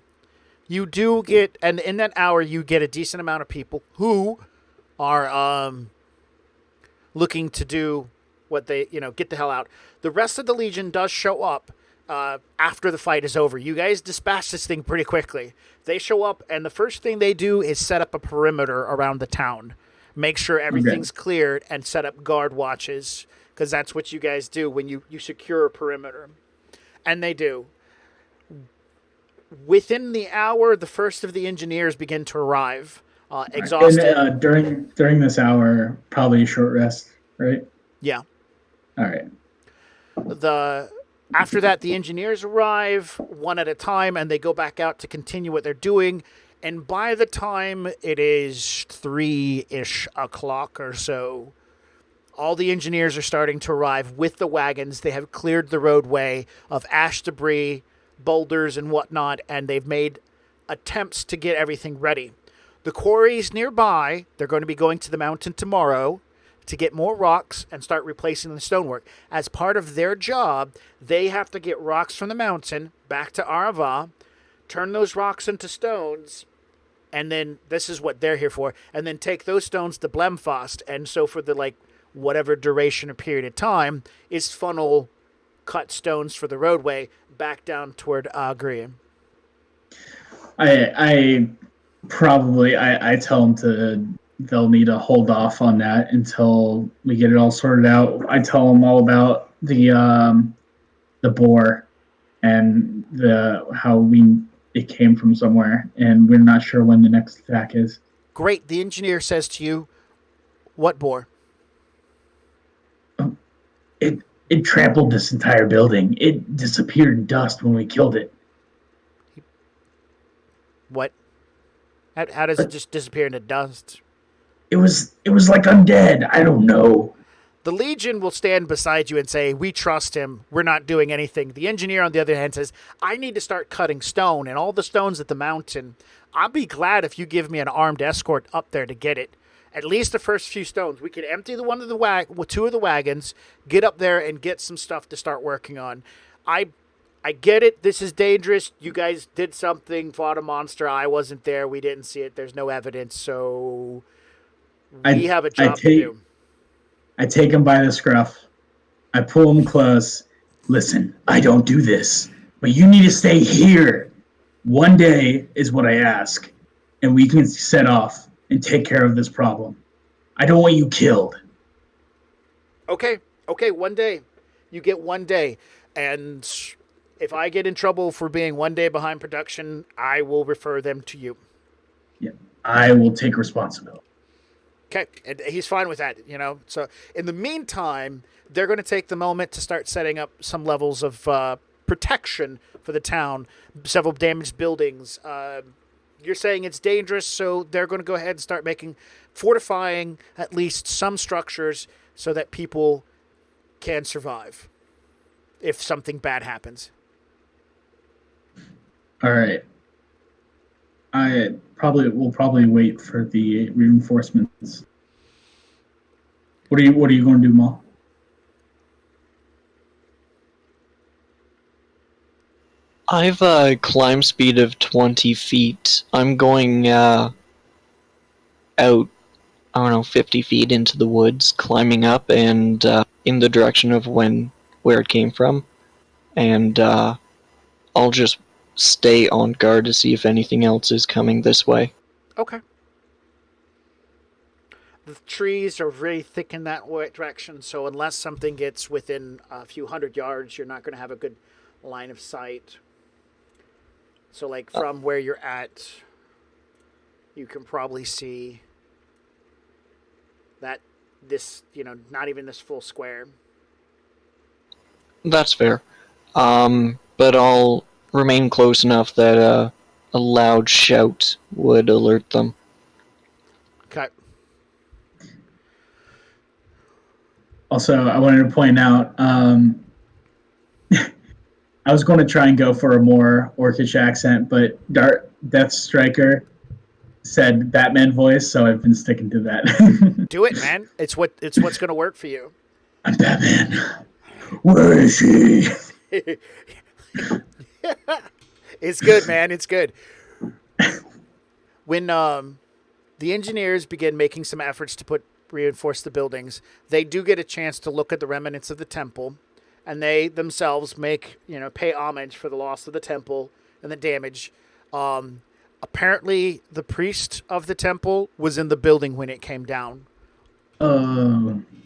you do get, and in that hour, you get a decent amount of people who are looking to do what they, get the hell out. The rest of the Legion does show up after the fight is over. You guys dispatch this thing pretty quickly. They show up, and the first thing they do is set up a perimeter around the town. Make sure everything's cleared and set up guard watches, because that's what you guys do when you secure a perimeter. And they do. Within the hour, the first of the engineers begin to arrive, exhausted. And, during this hour, probably a short rest, right? Yeah. All right. After that, the engineers arrive one at a time, and they go back out to continue what they're doing. And by the time it is 3-ish o'clock or so, all the engineers are starting to arrive with the wagons. They have cleared the roadway of ash debris, boulders, and whatnot, and they've made attempts to get everything ready. The quarries nearby, they're going to be going to the mountain tomorrow to get more rocks and start replacing the stonework. As part of their job, they have to get rocks from the mountain back to Arava, turn those rocks into stones, and then this is what they're here for, and then take those stones to Blemfaust, and so for the whatever duration or period of time is funnel cut stones for the roadway back down toward Agri. I tell them they'll need to hold off on that until we get it all sorted out. I tell them all about the boar and it came from somewhere, and we're not sure when the next attack is. Great. The engineer says to you, "What boar?" It trampled this entire building. It disappeared in dust when we killed it. What? How does it just disappear into dust? It was like undead. I don't know. The Legion will stand beside you and say, "We trust him. We're not doing anything." The engineer, on the other hand, says, "I need to start cutting stone and all the stones at the mountain. I'll be glad if you give me an armed escort up there to get it. At least the first few stones. We could empty two of the wagons, get up there and get some stuff to start working on. I get it. This is dangerous. You guys did something, fought a monster. I wasn't there. We didn't see it. There's no evidence. So we have a job to do." I take him by the scruff. I pull him close. "Listen, I don't do this, but you need to stay here. One day is what I ask, and we can set off and take care of this problem. I don't want you killed." Okay, one day. You get 1 day. And if I get in trouble for being 1 day behind production, I will refer them to you. Yeah, I will take responsibility. Okay, and he's fine with that, So in the meantime, they're going to take the moment to start setting up some levels of protection for the town, several damaged buildings. You're saying it's dangerous, so they're going to go ahead and start fortifying at least some structures so that people can survive if something bad happens. All right. We'll probably wait for the reinforcements. What are you going to do, Maul? I've a climb speed of 20 feet. I'm going out, I don't know, 50 feet into the woods, climbing up and in the direction of where it came from. And I'll just stay on guard to see if anything else is coming this way. Okay. The trees are very thick in that direction, so unless something gets within a few hundred yards, you're not going to have a good line of sight. So, from where you're at, you can probably see that not even this full square. That's fair. But I'll remain close enough that a loud shout would alert them. Okay. Also, I wanted to point out, I was going to try and go for a more Orcish accent, but Death Striker said Batman voice, so I've been sticking to that. Do it, man. It's what's going to work for you. "I'm Batman. Where is he?" It's good, man. It's good. When the engineers begin making some efforts to reinforce the buildings, they do get a chance to look at the remnants of the temple, and they themselves pay homage for the loss of the temple and the damage. Apparently, the priest of the temple was in the building when it came down.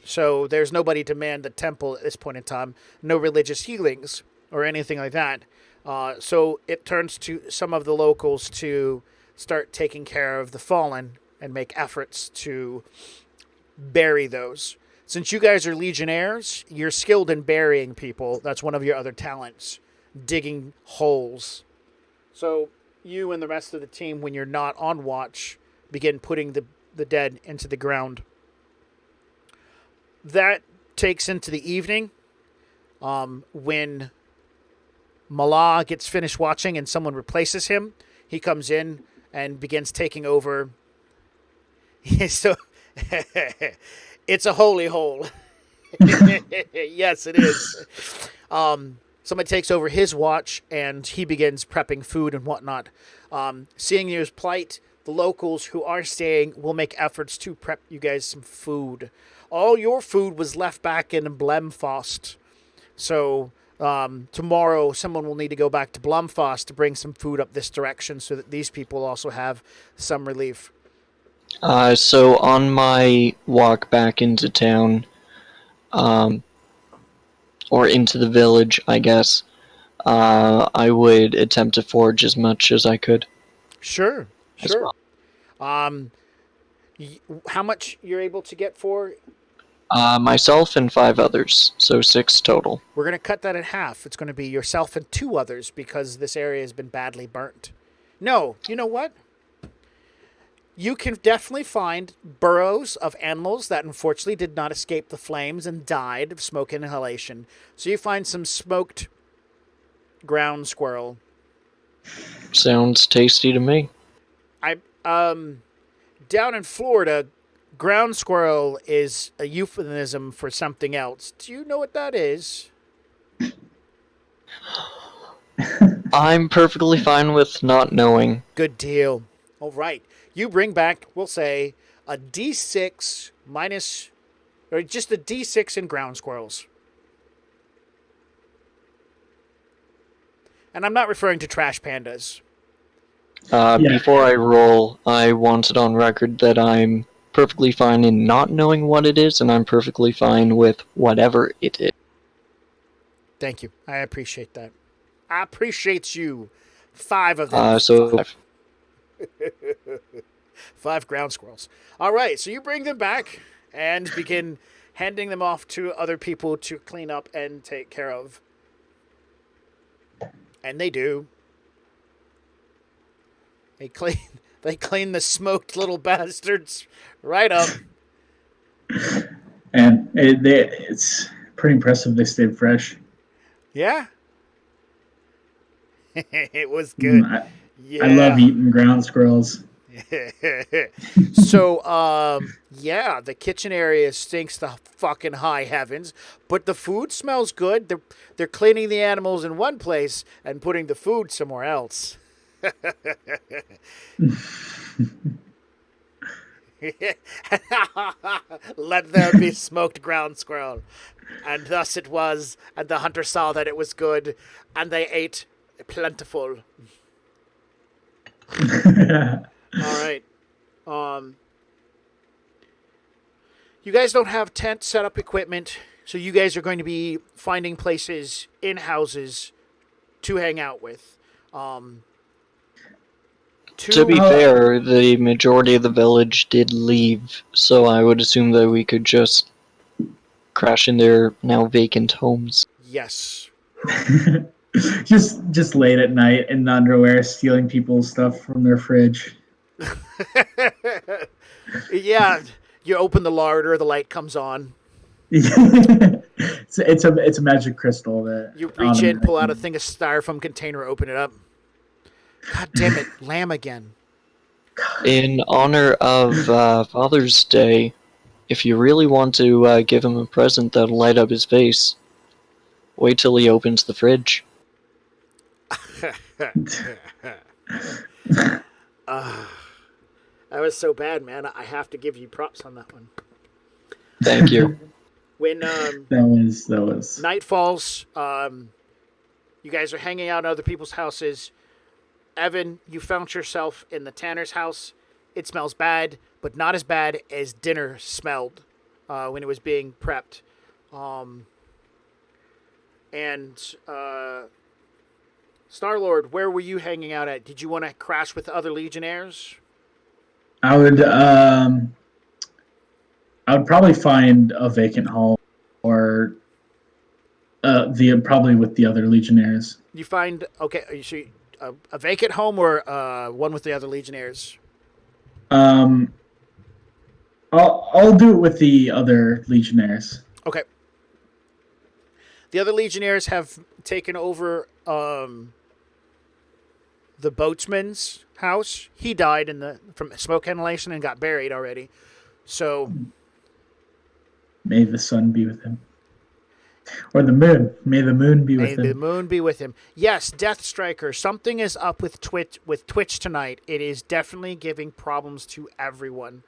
So there's nobody to man the temple at this point in time. No religious healings or anything like that. So it turns to some of the locals to start taking care of the fallen and make efforts to bury those. Since you guys are legionnaires, you're skilled in burying people. That's one of your other talents, digging holes. So you and the rest of the team, when you're not on watch, begin putting the dead into the ground. That takes into the evening when Malah gets finished watching and someone replaces him. He comes in and begins taking over. So it's a holy hole. Yes, it is. Somebody takes over his watch and he begins prepping food and whatnot. Seeing your plight, the locals who are staying will make efforts to prep you guys some food. All your food was left back in Blemfost. So tomorrow someone will need to go back to Blumfoss to bring some food up this direction so that these people also have some relief. So on my walk back into town, or into the village, I guess, I would attempt to forage as much as I could Sure, as sure. well. Um, how much you're able to get for? Myself and 5 others, so 6 total. We're going to cut that in half. It's going to be yourself and 2 others because this area has been badly burnt. No, you know what? You can definitely find burrows of animals that unfortunately did not escape the flames and died of smoke inhalation. So you find some smoked ground squirrel. Sounds tasty to me. Down in Florida, ground squirrel is a euphemism for something else. Do you know what that is? I'm perfectly fine with not knowing. Good deal. All right. You bring back, we'll say, a D6 minus, or just a D6 in ground squirrels. And I'm not referring to trash pandas. Yeah. Before I roll, I want it on record that I'm perfectly fine in not knowing what it is, and I'm perfectly fine with whatever it is. Thank you. I appreciate that. I appreciate you. 5 of them. So 5 ground squirrels. All right, so you bring them back and begin handing them off to other people to clean up and take care of. And they do. They clean the smoked little bastards right up. And it's pretty impressive they stayed fresh. Yeah. It was good. Yeah. I love eating ground squirrels. So, yeah, the kitchen area stinks to fucking high heavens, but the food smells good. They're cleaning the animals in one place and putting the food somewhere else. Let there be smoked ground squirrel. And thus it was, and the hunter saw that it was good, and they ate plentiful. All right. You guys don't have tent setup equipment, so you guys are going to be finding places in houses to hang out with. to be fair, the majority of the village did leave, so I would assume that we could just crash in their now vacant homes. Yes. just late at night in underwear, stealing people's stuff from their fridge. Yeah, you open the larder, the light comes on. it's a magic crystal that You reach in, pull out a thing of styrofoam container, open it up. God damn it, lamb again. In honor of Father's Day, if you really want to give him a present that'll light up his face, wait till he opens the fridge. That was so bad, man. I have to give you props on that one. Thank you. When that was night falls, you guys are hanging out in other people's houses. Evan, you found yourself in the Tanner's house. It smells bad, but not as bad as dinner smelled when it was being prepped. Star-Lord, where were you hanging out at? Did you want to crash with other Legionnaires? I would probably find a vacant home or probably with the other Legionnaires. You find a vacant home or one with the other Legionnaires? I'll do it with the other Legionnaires. Okay. The other Legionnaires have taken over the boatsman's house. He died from smoke inhalation and got buried already. So may the sun be with him. Or the moon. May the moon be with him. May the moon be with him. Yes, Death Striker. Something is up with Twitch tonight. It is definitely giving problems to everyone.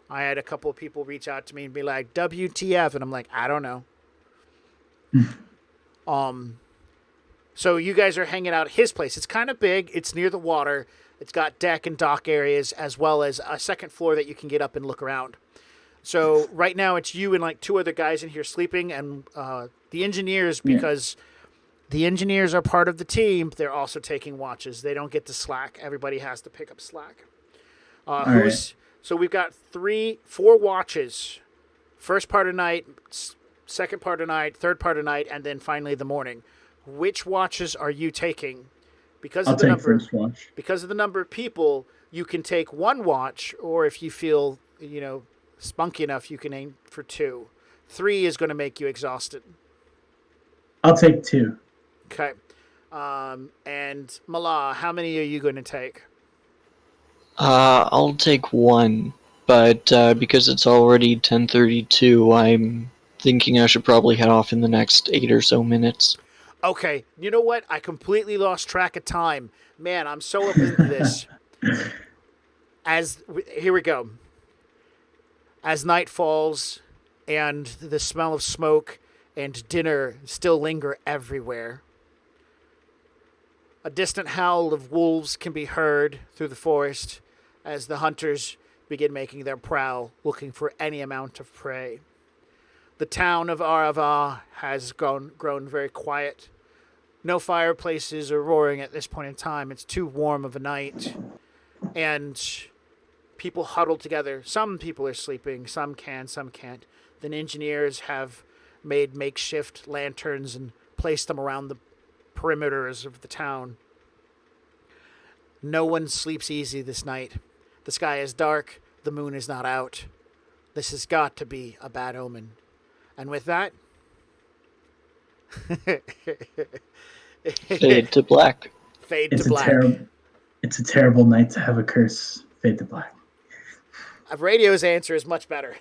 I had a couple of people reach out to me and be like, WTF? And I'm like, I don't know. So you guys are hanging out at his place. It's kind of big. It's near the water. It's got deck and dock areas as well as a second floor that you can get up and look around. So right now it's you and like 2 other guys in here sleeping, and the engineers, because The engineers are part of the team. They're also taking watches. They don't get to slack. Everybody has to pick up slack. right. So we've got 4 watches. First part of night, second part of night, third part of night, and then finally the morning. Which watches are you taking? Because I'll of the take number first watch. because of the number of people, you can take 1 watch, or if you feel, spunky enough, you can aim for 2. 3 is going to make you exhausted. I'll take 2. Okay. And Mala, how many are you going to take? I'll take one, but because it's already 10:32, I'm thinking I should probably head off in the next 8 or so minutes. Okay. You know what? I completely lost track of time. Man, I'm so up into this. Here we go. As night falls and the smell of smoke and dinner still linger everywhere, a distant howl of wolves can be heard through the forest as the hunters begin making their prowl, looking for any amount of prey. The town of Arava has grown very quiet. No fireplaces are roaring at this point in time. It's too warm of a night. And people huddle together. Some people are sleeping. Some can, some can't. The engineers have made makeshift lanterns and placed them around the perimeters of the town. No one sleeps easy this night. The sky is dark. The moon is not out. This has got to be a bad omen. And with that... Fade to black. Fade It's to a black. it's a terrible night to have a curse. Fade to black. Radio's answer is much better.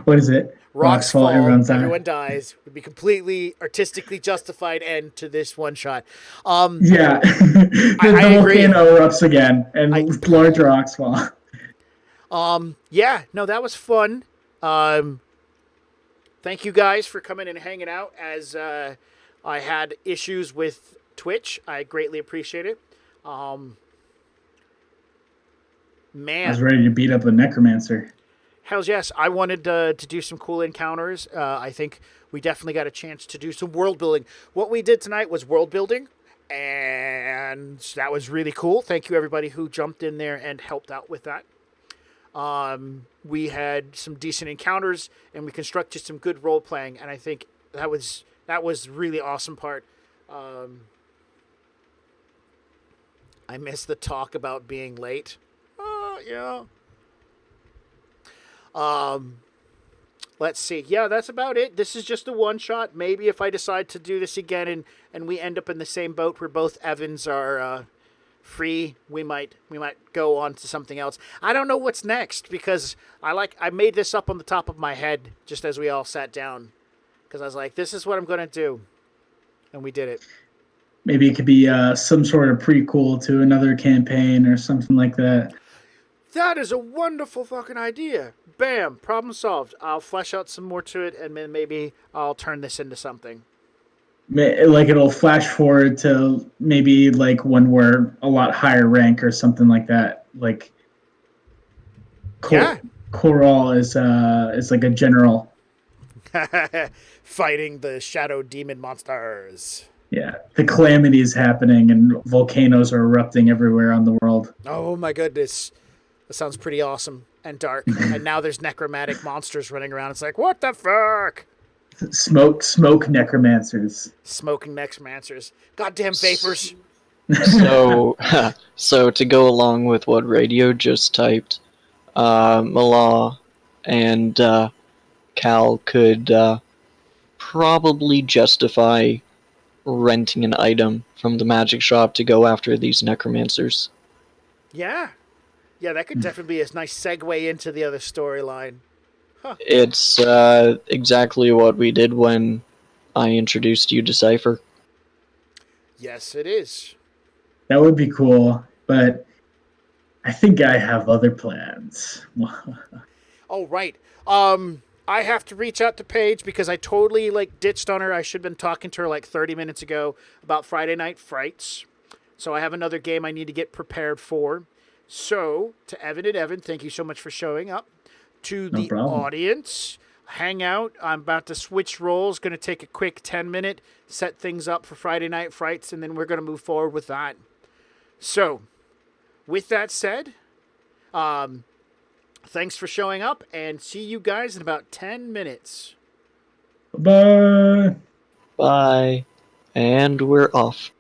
What is it? Rocks fall, everyone's everyone dies. Would be completely artistically justified end to this one shot. Yeah. I the agree. volcano erupts again, and large rocks fall. Yeah, no, that was fun. Thank you guys for coming and hanging out as I had issues with Twitch. I greatly appreciate it. I Man, was ready to beat up a necromancer. hells yes. I wanted to do some cool encounters. I think we definitely got a chance to do some world building. What we did tonight was world building, and that was really cool. Thank you, everybody who jumped in there and helped out with that. We had some decent encounters, and we constructed some good role playing, and I think that was really awesome part. I missed the talk about being late. Yeah. Let's see. Yeah, that's about it. This is just a one shot. Maybe if I decide to do this again and we end up in the same boat where both Evans are free, we might go on to something else. I don't know what's next because I made this up on the top of my head just as we all sat down because I was like, this is what I'm gonna do, and we did it. Maybe it could be some sort of prequel to another campaign or something like that. That is a wonderful fucking idea. Bam, problem solved. I'll flesh out some more to it, and then maybe I'll turn this into something. Like it'll flash forward to maybe like when we're a lot higher rank or something like that. Like Yeah. Coral is like a general. Fighting the shadow demon monsters. Yeah, the calamity is happening and volcanoes are erupting everywhere on the world. Oh my goodness. That sounds pretty awesome and dark. And now there's necromantic monsters running around. It's like, what the fuck? Smoke necromancers. Smoking necromancers. Goddamn vapors. So to go along with what Radio just typed, Mala and Cal could probably justify renting an item from the magic shop to go after these necromancers. Yeah. Yeah, that could definitely be a nice segue into the other storyline. It's exactly what we did when I introduced you to Cypher. Yes, it is. That would be cool, but I think I have other plans. Oh, right. I have to reach out to Paige because I totally ditched on her. I should have been talking to her 30 minutes ago about Friday Night Frights. So I have another game I need to get prepared for. So, to Evan and Evan, thank you so much for showing up. To No the problem. audience, hang out. I'm about to switch roles. Going to take a quick 10-minute, set things up for Friday Night Frights, and then we're going to move forward with that. So, with that said, thanks for showing up, and see you guys in about 10 minutes. Bye. Bye. And we're off.